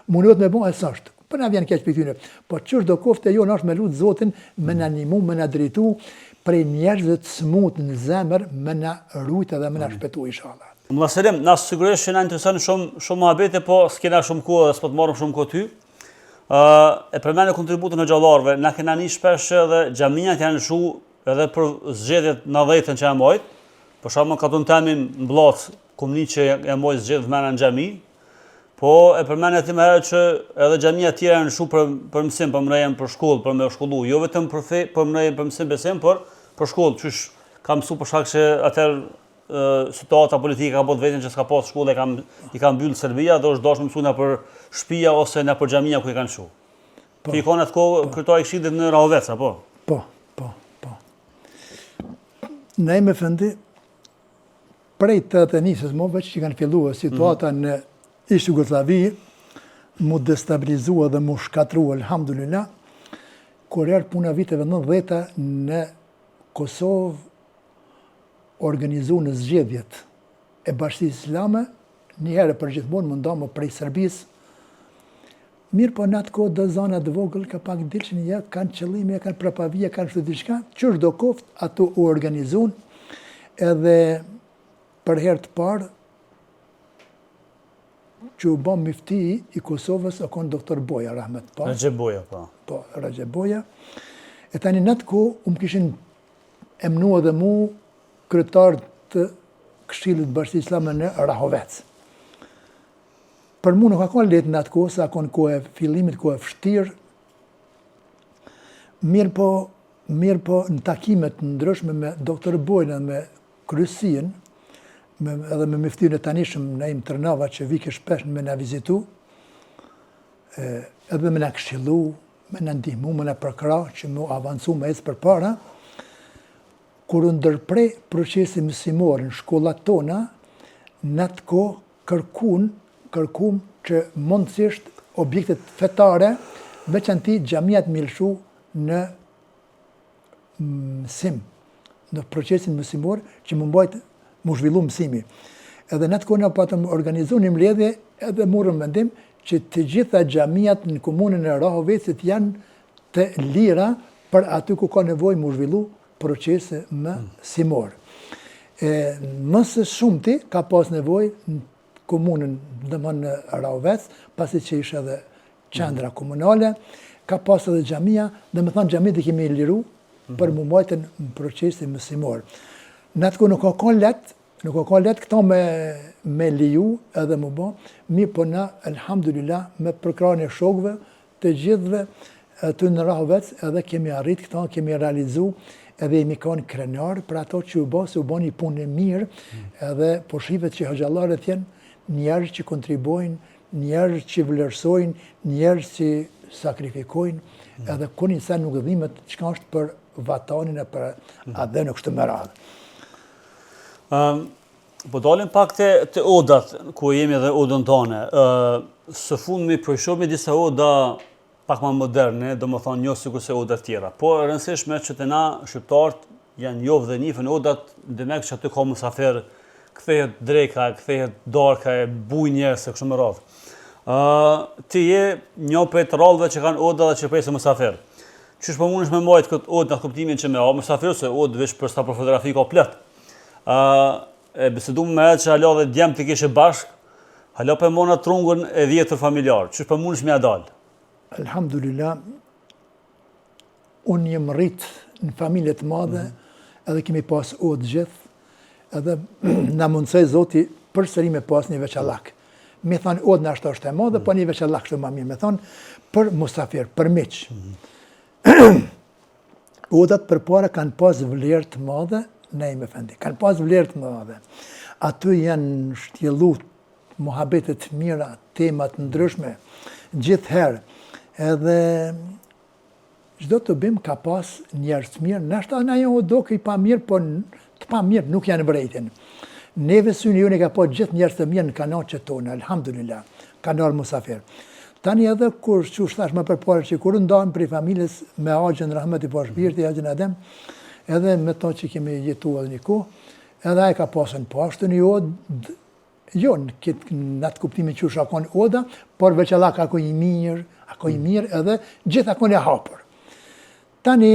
mundohet me bon e sashtë. Për ne vjen kesh për këtyne. Po qështë do kofte jo në është me lutë Zotin, me në animu, me në dritu, prej njerëzve të smut në zemër, me në rujtë dhe me në shpetu inshallah. Më Selim, na sigurisht që na intereson shumë muhabete, po s'kena shumë kohë dhe s'po të marrim shumë kohë ty. E përmend kontributin e xhallarëve, na kena një shpesh edhe xhamia kanë lëshu edhe për zgjedhjet 90-ën që e mojt. Për shkakun ka tonë temin mbllot komuni që e mojt zgjedh vëmena në xhami. Po e përmend atë më herët që edhe xhamia të tjera janë lëshu për mësim, për mrejen për shkollë, për me shkollu, jo vetëm për fe, për mrejen për mësim besim, por për shkollë, qysh ka mësu për shkak që atëherë situata politike ka bot vetën që s'ka pas shkollë i ka mbyllë Serbia dhe është dashur mësuar për shtëpia ose në për xhamia ku i kanë shu. Ti kanë atë kohë kryetari i këshillit në Rahovec apo? Po. Ne me fendi prej të nisës më veç që kanë filluar situata në ishtë Jugosllavi, mu destabilizua dhe mu shkatrua, alhamdulillah, kur erë puna viteve 90-ta në Kosovë organizu në zgjedhjet e Bashkisë Islame, njëherë për gjithmonë më ndonë prej Serbisë. Mirë po në atë kohë do zona të vogël ka pak dilëshin, ja kanë qëllime, ja kanë prapavija, kanë shtu diçka, qështë do koft ato u organizun, edhe për herë të parë, që u bom mifti i Kosovës o konë doktor Boja, rahmet pa. Recep Boja, pa. Po, Recep Boja. E tani në atë kohë, më kishin emnua dhe mu kryetar të Këshillit Bashkisë Islame në Rahovec. Për mu nuk ka konë letë në atë kohë, sa konë kohë e fillimit, kohë e fështirë. Mirë po në takimet ndryshme me doktor Bojnë dhe me kryesin, edhe me miftin e tanishëm në im Tërnava që vike shpesh me në vizitu, edhe me në këshilu, me në ndihmu, me në përkra, që mu avancu me ecë për para, kur ndërprej procesi mësimor në shkollat tona, në atë kohë kërkum që mundësisht objektet fetare, veçanti xhamiat milshu në mësim, në procesin mësimor që më mbajt mu zhvillu mësimi. Edhe në atë kohë patëm organizu një mbledhje edhe morëm mendim që të gjitha xhamiat në komunën e Rahovecit janë të lira për aty ku ka nevojë mu zhvillu procese mësimor. Mësë shumëti ka pas nevojë në komunën në Rahovec, pasi që ishe edhe qendra komunale, ka pas edhe xhamia, dhe me thonë xhamit i kemi liru për mu mbajtën në procesi mësimor. Në atë ku nuk ka letë këto me liju edhe më bo, mi po na, alhamdulillah, me përkrarën e shokëve të gjithve të në Rahovec, edhe kemi arrit këto, kemi realizu, edhe jemi kanë krenar për ato që u bo, se u bo një punë e mirë, edhe po shivet që hoxhallarët janë njerëz që kontribojnë, njerëz që vlerësojnë, njerëz që sakrifikojnë, edhe kur një sen nuk dhimet çka është për vatanin e për atë në kështë më radhë. Po dalim pak të odat, ku jemi edhe odën tane. Së fundmi përshojmë disa oda pak ma moderne, do më thonë njo sikur se odat tjera. Po rëndësishme që të na shqiptarët janë njohë dhe njifën odat, demek që aty ka musafer, kthehet dreka, kthehet darka, buj njerëz se kështu me radhë. Ti je një për të rallëve që kanë oda dhe që presë musafer. Qysh po mundesh me mbajt këtë odë në kuptimin që me musafer, se odë veç për sta për fotografi ka plot. E bisedu me që halo dhe djemë të kishe bashk, halo për mona trungën e 10 familjarë. Qysh për mundesh me adal? Alhamdulillah, unë jem rrit në familje të madhe, edhe kemi pas odë gjithë, edhe na mundësoj Zoti përsëri me pas një veçallak. Me thonë odë në ashtë është e madhe, po një veçallak shtë ma mirë. Me thonë për musafir, për miq. Odat për para kanë pas vlerë të madhe, ne i me fendi. Kanë pas vlerë të madhe. aty janë shtjellu muhabetet mira, temat ndryshme, gjithherë. Edhe çdo të bim ka pas njerëz të mirë, nashta na jo do i pa mirë, po të pa mirë nuk janë vërejtën. Neve syni jone ka pas gjithë njerëz të mirë në kanaqet tona, alhamdulillah, kanal musafir. Tani edhe kur që thash më përpara që kur ndajmë prej familjes me Haxhin rahmeti po shpirti Haxhin Adem, edhe me to që kemi jetuar një kohë, edhe ai ka pasën pashtën jo në atë kuptimin që shakon oda, por veç Allah ka i mirë edhe gjithë ako një hapër. Tani,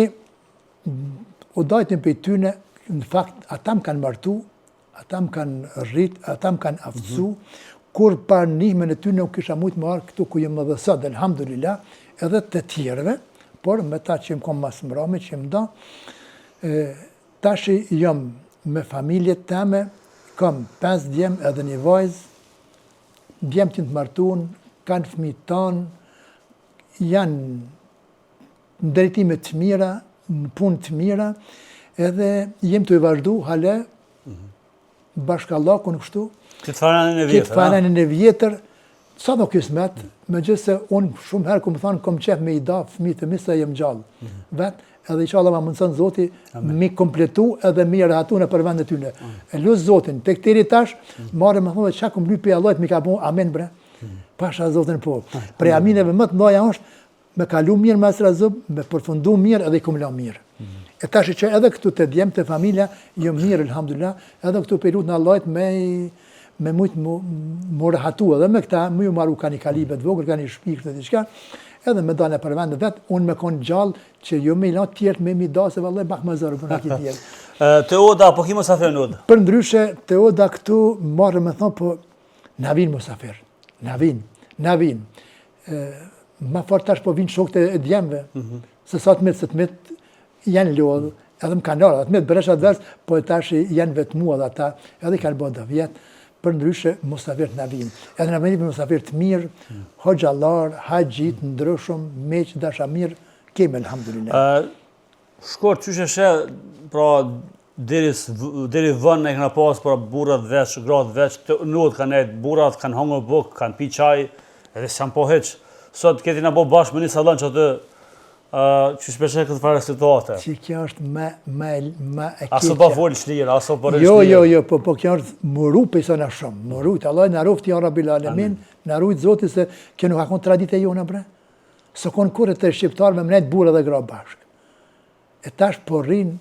o dajtën për tyne, në fakt, ata më kanë martu, ata më kanë rrit, ata më kanë aftësu, kur par nihme në tyne u kisha mujtë më arë këtu ku jëmë dhe sot, alhamdulillah, edhe të tjereve, por me ta që më kom mas mrami, që më da, tashi jam me familjet teme, kam 5 djem edhe një vajzë, djem të martuan, kanë fëmijët tanë, janë në drejtime të mira, në punë të mira, edhe jem të i vazhdu, hale, bashkallakun kështu. Këtë faranën e vjetër, sa do kismet, me gjithë se unë shumë herë këmë thanë, këmë qef me i da fëmijët e misë e jem gjallë. Vetë, edhe i qalla ma mundësën Zoti mi kompletu edhe mi rahatu në për vendet tyne. E lusë Zotin, të këtiri tash, marë me thonë dhe qa këmë lypi Allahit mi ka bu, amen bre, pasha Zotin po. Pre amineve më të ndoja është, me kalu mirë me asra zëb, me përfundu mirë edhe i këmë la mirë. E tash që edhe këtu të djemë të familja, jo mirë, alhamdulillah, edhe këtu pe lutë në Allahit me mujtë më rahatu edhe me këta, më ju maru ka një kalibet vogër, ka një shpikë të diçka, edhe me dalë për vendet vetë, unë me konë gjallë që jo me ilat tjertë me mi da, se vallaj bak më zërë për në këtë tjertë. Të oda, po ki musafir në oda? Për ndryshe, të oda këtu marrë me thonë, po na vinë musafir, na vinë. Ma farë tash po vinë shokët e djemve, se sa të mitë, janë lodhë, edhe më kanë arë, atë mitë bresha dërës, po tash janë vetë mua dhe ata, edhe i kanë bënda vjetë. Për ndryshe, musafir të navinë. Edhe në vendim musafir të mirë, hoxhallar, haqjit, ndryshëm, meq, dasha mirë, keme, alhamdulillah. Shkort, që sheshe, pra, deri vënë e këna pas, pra, burat veç, gratë veç, të nëtë kanë ejtë, burat kanë hangë bukë, kanë pi qaj, edhe s'janë po heqë. Sot, këti në bo bashkë me një salon që atë, që shpeshe këtë farë situate? Që kjo është me e keqe. Aso pa folë shlirë, aso për shlirë? Jo, po kjo është mëru për isona shumë. Mërujt, Allah në rufti ja Rabbil Alemin, në rujt Zotit se kjo nuk akon tradite jona bre. Së konë kure të shqiptarë me mnejt bura dhe gra bashkë. E tash po rinë,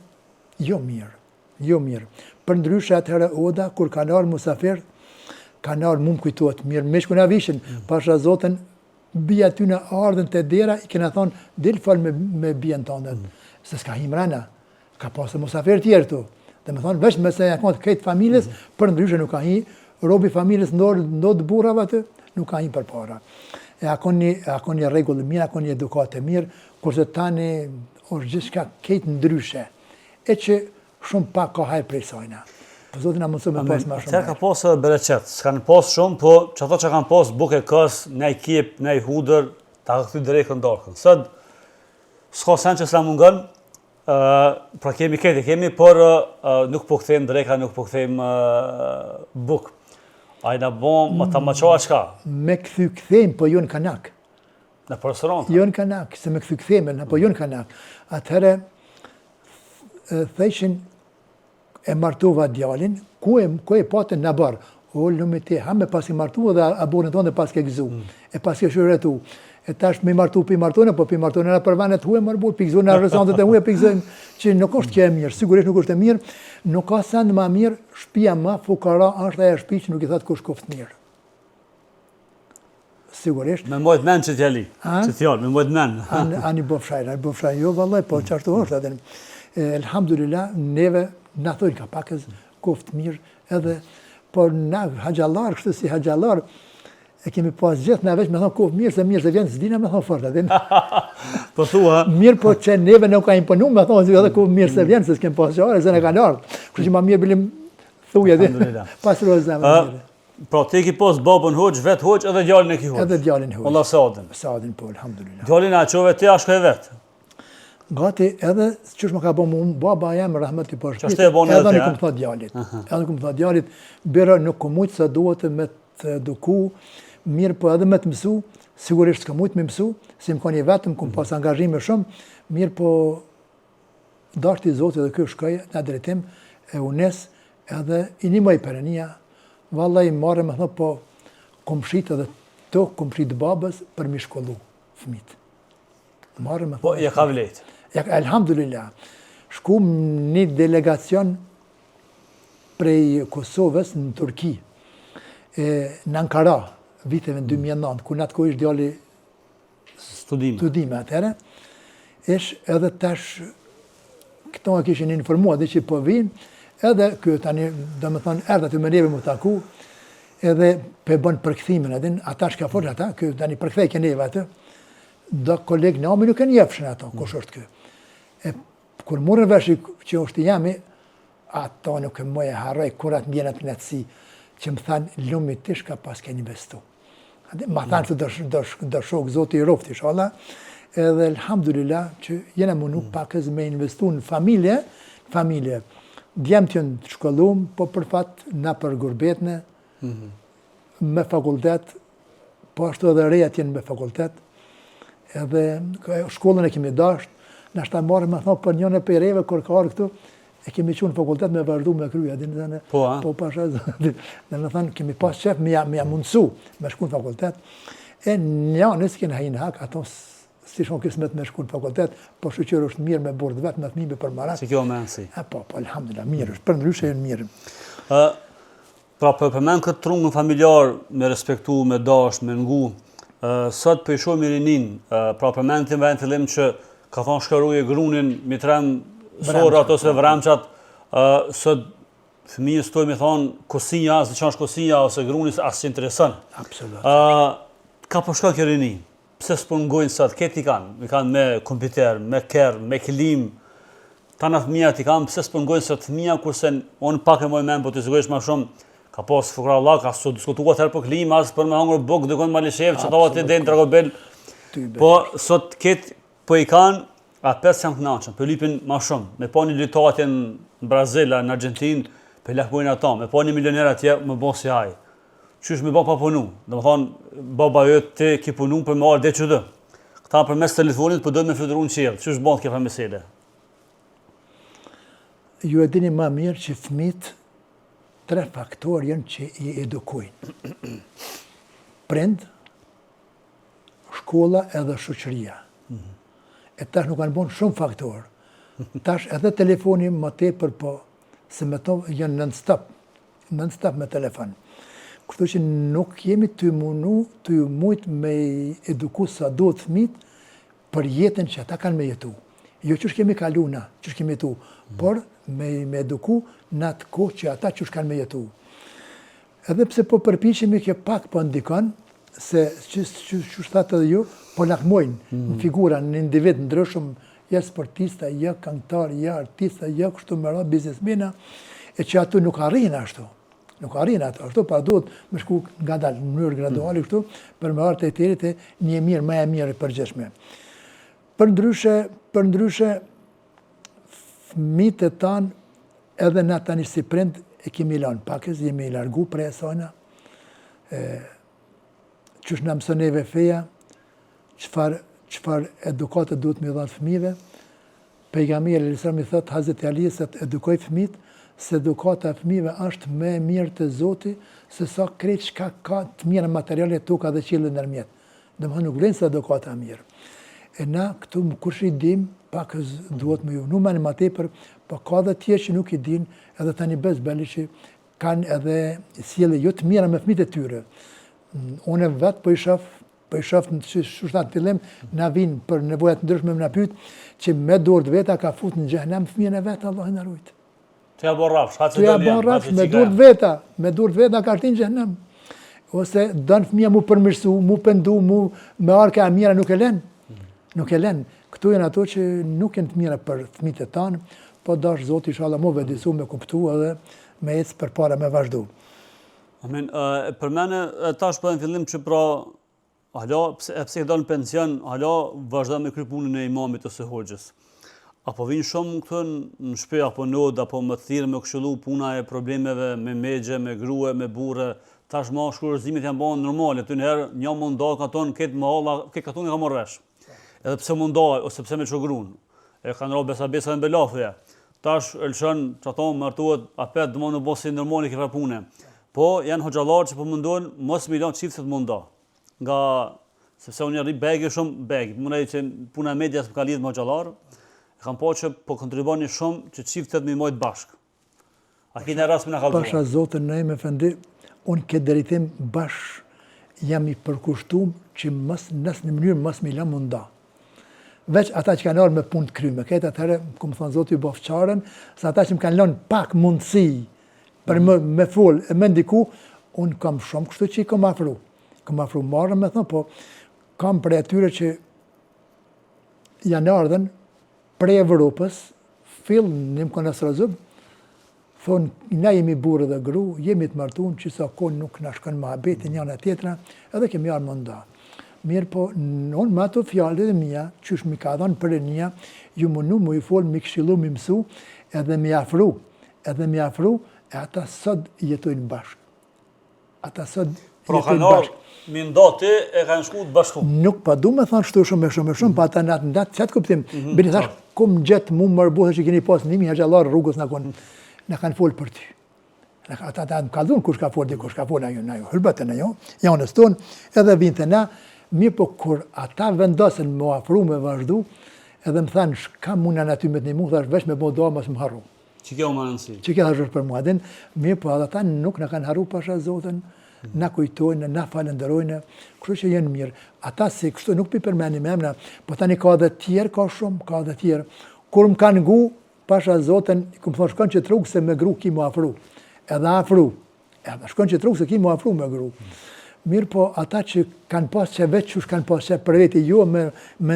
jo mirë. Për ndryshe atëherë oda, kur kanë arë musafir, kanë arë mumë kujtuat mirë. Me shku në vishin, pasha Zotin, bia ty në ardhen të dera, i kena thonë, dilë falë me bia në tondet. Se s'ka him rana, ka pasë musafir tjerë tu. Dhe me thonë, veç me se jakon të këtë familjes, për ndryshe nuk ka hi, robi familjes ndodë burave të, nuk ka hi për para. E akon një regullë mirë, akon një edukate mirë, kurse tani është gjithë shka këtë ndryshe, e që shumë pak ka hajrë prej sajna. Po Zotin a mundësë me pas ma shumë. Atëherë ka pasë bereqet, s'kanë pasë shumë, po që ato që kanë pasë buke kës, nej kip, nej hudër, ta këthy drejkën dorkën. Sëtë, s'ka sen që s'la mungën, pra kemi keti, por nuk po këthejmë drejka, nuk po këthejmë bukë. Ajna bom, ma ta ma qoa qka? Me këthejmë, po jo në kanak. Në për restoranta? Jo në kanak, se me këthejmë, po jo në kanak. Atëherë, thejshin, e martuva djalin, ku e patën në barë. O, lume ti, ha me pas i martuva dhe aborën tonë dhe pas ke gëzu. E pas ke shëretu. E tash me martu pi martone, po pi martone në përvanet huë marbur, pi gëzu në rësandet e huë, pi gëzojnë që nuk është kje e mirë. Sigurisht nuk është e mirë, nuk ka sendë ma mirë, shpia ma fukara është aja shpi që nuk i thëtë kush koftë mirë. Sigurisht. Me mojtë men që t'jali, që t'jallë, me mojtë men. Ani bofshajnë, jo vallaj, po qartu është. Elhamdulillah, neve na thojnë ka pakës koftë mirë edhe, por na haqallar, kështë si haqallar, e kemi pas gjithë na veç me thonë koftë mirë se vjenë s'dina me thonë fërta. Po thua? Mirë po që neve nuk ka imponu me thonë edhe koftë mirë se vjenë, se s'kem pas qare, se ne ka nërë. Kështë që ma mirë bilim thuja dhe pas rojë zemë mirë. Pra ti ki pas babën hoqë, vetë hoqë edhe djallin e ki hoqë? Edhe djallin hoqë. Allah Saadin? Saadin po, alhamdulillah. Djallin a qove ti ashko e vetë? Gati edhe çish më ka bë mua baba jam rahmeti po Çfarë e bën edhe atë, nuk më tha djalit. Edhe nuk më tha djalit, bëra nuk ku mujt sa duhet me të eduku, mirë po edhe me të mësu, sigurisht s'ka mujt me mësu, si më koni vetëm kum pas angazhime shumë, mirë po dashti i Zotit dhe ky shkoi në drejtim e unes edhe i nimoj perënia, vallai marrë më thon po komshit edhe to komshit babës për mi shkollu fëmit. Marrë më Po ja ka vlejt. Elhamdulillah, shkum një delegacion prej Kosovës në Turki, në Ankara, viteve në 2009, ku në atë kohë ishtë djali studime atëre, ish edhe tash, këto e kishin informua dhe që po vinë, edhe kjo tani, do më thonë, erdhe të më neve më taku, edhe pe bën përkthimin edhin, ata shka forë ata, kjo tani përkthej ke neve atë, do kolegë në ami nuk e njefshin ato, kush është kjo. Kur morën vesh që është jemi, ato nuk e më e harroj, kur atë mbjena të nëtësi, që më thanë, lumi tish ka pas keni bestu. Ma thanë që do shok, Zoti i rofti, inshallah, edhe elhamdulillah, që jena mundu pakës me investu në familje. Djemë të jënë të shkollum, po për fat na për gurbetne, me fakultet, po ashtu edhe reja të jenë me fakultet, edhe shkollën e kemi dasht, në ashta marrë me thonë për njën e pejreve, kër ka arë këtu, e kemi qenë në fakultet me vazhdu me kryja. Po pasha, dhe në thonë, kemi pas qef me ja mundësu me shku në fakultet. E një nësë kene hajnë hak, ato si shon kismet me shku në fakultet, po shqyqër është mirë me bordë vetë, me thmime për marat. Si kjo me nësi? Po, alhamdulillah, mirë është, për ndryshe e në mirë. Pra përmen këtë trungën familjar, me respektu, me dash, me ngu, sot për i shumë i rinin, pra përmen të vend fillim që ka thonë shkaruje grunin, mitrem sorat ose vremqat, sot fëmijës toj me thonë kosinja, asë që është kosinja, ose grunis asë që interesën. Absolut. Ka përshka kjo rini, pse s'po ngojnë sot, këtë i kanë me kompjuter, me kerr, me klim, ta në fëmijat i kanë, pse s'po ngojnë sot fëmija, kurse unë pak e moj men, po të sigurisht ma shumë, ka pas fukra Allah, ka sot diskutuat herë për klim, asë për me hangër buk, dykon Malishev, që ta va të dhe në Dragobel, po sot këtë po i kanë, a 5 janë knaqën, për lipin ma shumë, me po një litatin në Brazil, në Argentinë, për lakbojnë ata, me po një milioner atje, me bo si haj. Qysh me bo pa punu, dhe më thonë, baba jëtë ti ki punu për me arë dhe që dë. Këta për mes telefonit për dojnë me flytëru në qërë, qysh bëndë kje për mesele? Ju e dini ma mirë që fëmit 3 faktor janë që i edukojnë. Prind, shkolla edhe shoqëria. E tash nuk kanë bon shumë faktor. Tash edhe telefoni më tepër po, se me to janë non-stop me telefon. Kështu që nuk jemi të mujt me eduku sa do të fëmit për jetën që ata kanë me jetu. Jo qësh kemi kalu na, qësh kemi jetu, por me eduku në atë kohë që ata qësh kanë me jetu. Edhe pse po përpiqemi që pak po ndikon, se që shtatë edhe ju, po lakmojnë në figura, në individ ndryshëm, ja sportista, ja këngëtar, ja artista, ja kështu me radhë biznesmena, e që ato nuk arrinë ashtu. Nuk arrinë ato ashtu, pa duhet me shku nga dalë, në mënyrë graduali kështu, për me artë e tjerit e një mirë, ma e mirë e përgjeshme. Për ndryshe, fëmijët e tanë, edhe na tani si prind, e kemi lanë pakës, jemi largu prej asajna, qësh në mësoneve feja, qëfar edukate duhet me dhanë fëmijëve. Pejgamberi Elisami thot, Hazreti Ali, se të edukoj fëmijët, se edukata e fëmijëve është me mirë të Zoti, se sa krejt çka ka të mira materiale toka dhe qielli ndërmjet. Domethënë nuk vlen se edukata e mirë. E na këtu kush i dim, pak duhet me ju. Nuk më ma tepër, po ka dhe tjerë që nuk i din, edhe tani bezbeli që kanë edhe sjellje jo të mira me fëmijët e tyre. Unë vetë po i shoh në shtatë fillim, na vinë për nevojat ndryshme më na pyet që me dorë veta ka fut në xhenem fëmijën e vet, Allah na ruajt. Të ja bën rrafsh, ha me dorë veta ka shtin në xhenem. Ose don fëmia mu përmirësu, mu pendu, mu me arka e mira nuk e lën. Nuk e lën. Këtu janë ato që nuk janë të mira për fëmijët e tanë, po dash Zoti inshallah mo vedisu me kuptu edhe me ecë përpara me vazhdu. Amen. Për mene, tash për në fillim që pra hala pse i dalë në pension, hala vazhdon me kry punën e imamit ose hoxhës. Apo vinë shumë këtu në shtëpi apo nod apo më të thirrë me këshillu puna e problemeve me megje, me grua, me burrë. Tashmë shkurozimet janë bënë normale, ty herë një mundo katon këtë mahalla, këtë katon e ka marrë vesh. Edhe pse mundohet ose pse me çogrun. E kanë rroba besa dhe mbelafje. Tash elçon çato martuat apet domon në bosi normale këto punë. Po janë hoxhallar që po mundon mos milion çiftet mundo. Nga sepse unë rri begë shumë beg. Mundai që puna e medias ka lidhë me hoxhallar. Kam po që po kontriboni shumë që çiftet me mojt bashkë. A keni rast me na kallëzuar? Pasha Zotin në me fendi, unë këtë drejtim bashkë jam i përkushtuar që në mënyrë mos me lë munda. Veç ata që kanë ardhur me punë të kryme, këtë atëherë, ku më thonë Zoti ju bof çaren, sa ata që më kanë lënë pak mundësi për me fol e me ndiku, unë kam shumë kështu që i kam afru. Kam afru marrën me thonë, po kam për atyre që janë ardhen prej Evropës, një më kanë asrazub, thonë, na jemi burë dhe gru, jemi të martuar, që sa konë nuk na shkon mohabeti njëra tjetra, edhe kemi ardhur munda. Mirë po, unë me ato fjalë dhe mia, qysh mi ka dhënë për e nja, ju mënu mu i folë, mi këshillu, mi mësu, edhe mi afru, e ata sot jetojnë bashkë. Ata sot jetojnë bashkë. Mi ndati e kanë shku të bashku. Nuk pa du me thonë shtu shumë, pa ata natë, qatë kuptim. Bini thash, kum gjetë mu më rëbuhe që keni pas nimi, haqallarë rrugës në kanë folë për ty. Ata më kallzun kush ka folë, kush ka folë, na jo, hëllbëtën e jo, janës tonë, edhe vinë të na, mirë po kur ata vendosen më afru me vazhdu, edhe më thanë, shka muna në aty me të një mu, thash veç me bo doa mos më harru. Që kjo më nënësi? Që kjo është për mua, mirë po ata nuk në kanë harru pasha Zotën, na kujtojnë, na falenderojnë, kështu që jenë mirë. Ata si kështu nuk pi përmeni me emna, po tani ka dhe tjerë, ka shumë, ka dhe tjerë. Kur më kanë ngu, pasha Zotën, ku më thonë shkon që trukë se me gru ki mu afru. Edhe afru. Edhe shkon që trukë se ki mu afru me gru. Mirë po ata që kanë pas që veç që kanë pas që për veti jo me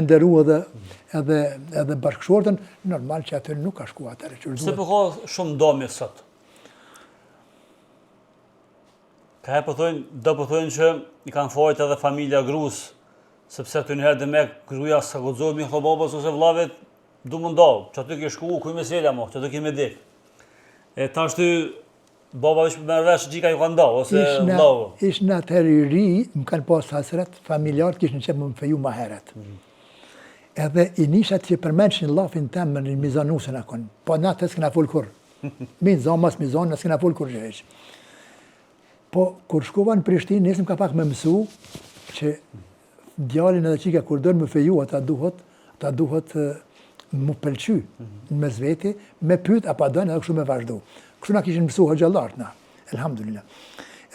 ndëru edhe bashkëshortën, normal që atë nuk ka shku atëre. Se po ka shumë domi sot? Ka e do përthojnë që i kanë fajt edhe familja grus, sepse të njëherë dhe me gruja së godzojnë mi babas ose vllavet, du më ndohë, që aty ke shku, kuj me selja mo, që aty ke me dik. E ta është baba vishë me rvesh gjika ju ka ndohë, ose vlavë. Ishë në atëherë i ri, më kanë pas hasret, familjarët kishë në qepë më feju ma heret. Edhe i nishat që përmenç një lafin temë në mizanusën akon, po na të s'këna full kur. Mizan, mas mizan, në s'këna full kur gjesh. Po, kur shkova në Prishtinë, nesëm ka pak me mësu që djalin edhe qika kur dërë më feju, ata duhet më pëlqy në mes veti, me pyet apo dënë edhe kështu me vazhdu. Kështu na kishin mësu hoxhallarët na, elhamdulillah.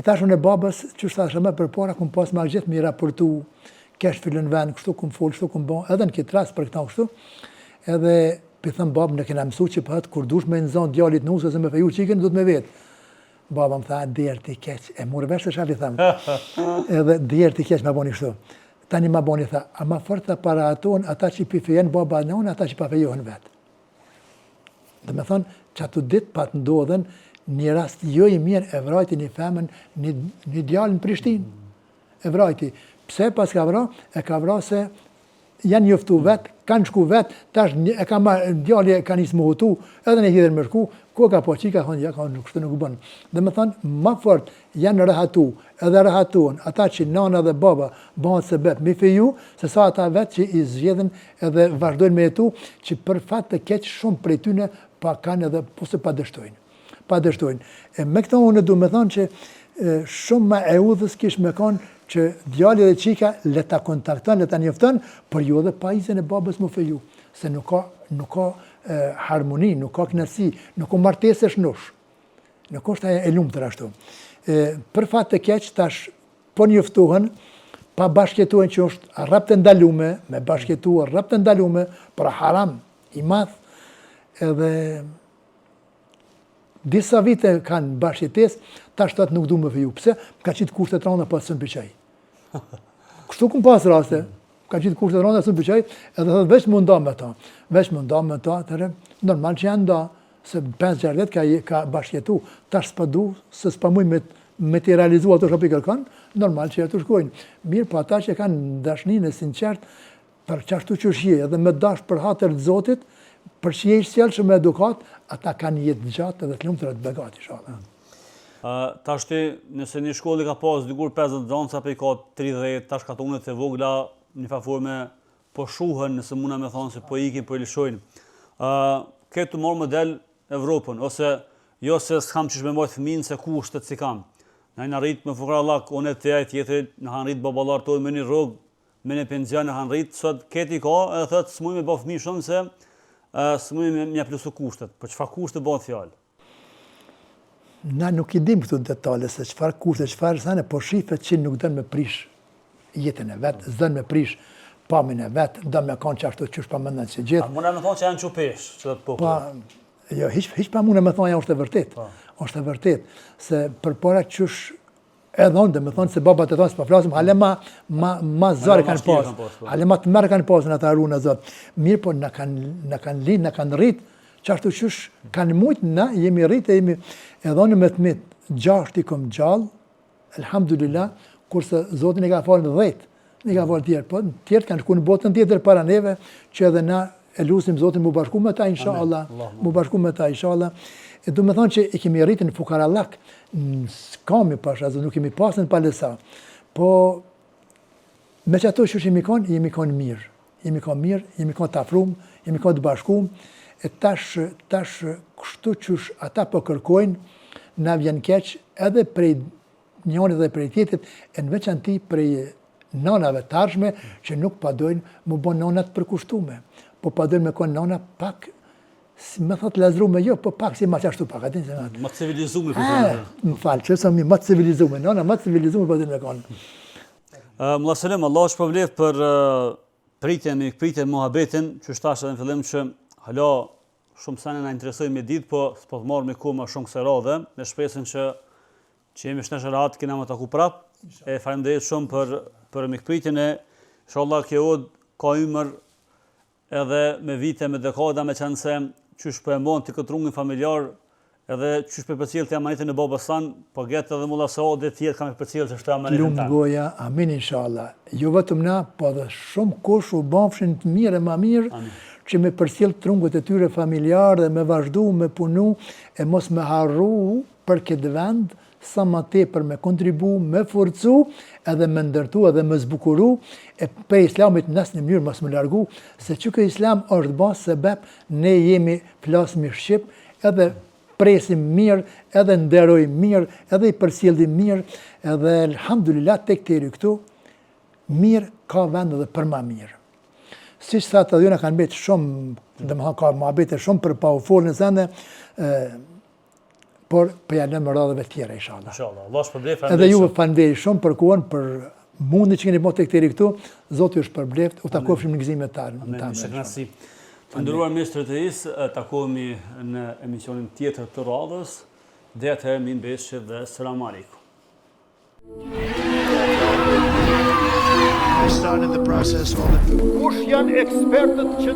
E tashun e babës, që thashë më përpara, kum pas ma gjithë mi raportu, kesh fillën vend, kështu kum fol, kështu kum bon, edhe në këtë rast për këta kështu, edhe thëm babë në kena mësu që pëhet, kur dush me nëzon djalit nusë ose me feju qikën, du të me vetë. Baba më tha, djerë t'i keq, e mure vesh të shafi thamë, edhe djerë t'i keq ma boni kështu. Tani ma boni tha, a ma fort tha para aton, ata që i fejen baba në unë, ata që pa fejohen vetë. Dhe me thonë, që ato ditë pa të ndodhen, një rast jo i mirë e vrajti një femën, një djallë në Prishtinë. E vrajti. Pse pas ka vra? E ka vra se janë njoftu vetë, kanë shku vetë, tash e ka marrë, djalli e ka njësë më hutu, edhe në hidher më shku, ko ka po qika, thonë, ja, kështu nuk bënë. Dhe me thonë, ma fort janë rahatu, edhe rahatuan, ata që nana dhe baba bëhat se bet, mi feju, se sa ata vetë që i zgjedhin edhe vazhdojnë me jetu, që për fat të keq shumë prej tyne, pa kanë edhe, po se pa dështojnë. Pa dështojnë. E me këta unë du me thonë që shumë ma e udhës kish me kanë që djalli dhe qika le ta kontakton, le ta njofton, për jo dhe pajisën e babës më feju. Se nuk ka harmoni, nuk ka knasi, nuk ka martesesh nush. Nuk është e lumë të rashtu. Për fat të keq, tash po njoftuhen, pa bashkjetuhen që është rap të ndalume, me bashkjetuar rap të ndalume, për haram i math, edhe disa vite kanë bashkjetes, tash të atë nuk du më feju. Pse? Ka qitë kushtet randa pas sën pëqaj. Kështu këm pas raste, ka qitë kushtet randa sën pëqaj, edhe thëtë veç më nda me ta. Veç më nda me ta, tëre, normal që janë nda, se 5-6 vjet ka bashkjetu, tash s'pa du, se s'pa muj me të realizuar ato që kërkon, normal që ato shkojnë. Mirë, po ata që kanë dashninë e sinqert për çashtu që është edhe me dash për hatër të Zotit, për që je i sjellshëm me edukat, ata kanë jetë gjatë edhe të lumtur të begat inshallah. Tashti, nëse një shkollë ka pas dikur 50 nxënës apo i ka 30, tash katunet e vogla në forme po shuhen, nëse muna me thonë se po ikin, po i lëshojnë. Këtë marrë model Evropën, ose jo se s'kam qysh me mbajt fëmin se kushtet si kam. Në rritë me fukra lak, one të jaj tjetërit, në hanë rritë babalar tonë me një rogë, me një penzion në hanë rritë, sot këti ka, edhe thëtë s'muj me ba fëmi shumë se s'muj me mja plusu kushtet. Për çfarë kushtet bëhet fjallë? Na nuk i dim këtu detale se çfarë kushtet, çfarë sane, po shifet që nuk dënë me prish jetën e vetë, s'dënë me prish pamin e vetë, dënë me kanë që ashtu qysh pa mëndën që gjithë. A muna me thonë që janë qupesh, që dhe të popullë? Jo, hiç pa mune me thonë ja është e vërtet. Është e vërtet. Se për para qysh edhe unë dhe me thonë se babat e thonë se pa flasim, hale ma zare kanë pas. Hale ma të merë kanë pas në ata rrunë e zotë. Mirë po në kanë linë, në kanë rritë, që ashtu qysh kanë mujtë, na jemi rritë, jemi edhe unë me të mitë, 6 i kom gjallë, elhamdulillah, kurse Zotin i ka falë në 10, i ka falë tjerë, po tjertë kanë shku në botën tjetër para neve, që edhe na e lusim Zotin mu bashku me ta, inshallah, mu bashku me ta, inshallah. E du me thonë që i kemi rritë në fukarallak, s'kami pasha, nuk kemi pasën në palesa, po me që ato që jemi konë mirë, jemi konë të afrum, jemi konë të bashkum, e tash kështu qysh ata po kërkojnë, na vjen keq edhe prej njëri dhe prej tjetrit, e në veçanti prej nanave tarshme që nuk padojnë mu bon nanat përkushtume, po padojnë me konë nana pak, si me thot lazrume, jo, po pak si ma qashtu pak, atin se nga. Më të civilizume, për të. Më falë, që sa mi më të civilizume, nana më të civilizume padojnë me konë. Mulla Selim, Allah është përvlef për pritjen muhabetin, që shtash edhe në fillim që hala shumë sene na interesojnë me ditë, po s'po të marrë me ku më shumë këse radhe, me shpresin që jemi shnesh rahat, kena më taku prap, e faleminderit shumë për mikpritjen e, inshallah kjo od ka ymër edhe me vite, me dekada, me qenë se qysh për e mon të këtë rungin familjar, edhe qysh për përcilë të amanitin e babës tanë, po getë edhe mulla Saad dhe tjetë kam e përcilë që shtë amanitin tanë. Lumë goja, amin inshallah. Jo vetëm na, po dhe shumë kush u bafshin të mirë e ma mirë, që me përcilë trungut e tyre familjar dhe me vazhdu, me punu, e mos me harru për këtë vend, sa ma tepër me kontribu, me forcu, edhe me ndërtu, edhe me zbukuru, e për islamit nësë një mënyrë mos me largu, se që kë islam është basë sebeb, ne jemi flasmi shqip, edhe presim mirë, edhe nderojmë mirë, edhe i përcjellim mirë, edhe alhamdulillah tek teri këtu, mirë ka vend edhe për ma mirë. Si që thatë edhe jona kanë betë shumë, dhe më ka muhabete shumë për pa u folë në sende, por për janë më radhëve tjera, inshallah. Inshallah, Allah është përblef. Edhe juve falënderi shumë për kuon, për mundi që keni po tek teri këtu, Zoti është përbleft, u takofshim në gëzimet tanë. Amen, shëknasi. Të nderuar miqtë të is, takohemi në emisionin tjetër të radhës, dhe atëherë min beshë dhe selam aleikum. Kush janë ekspertët që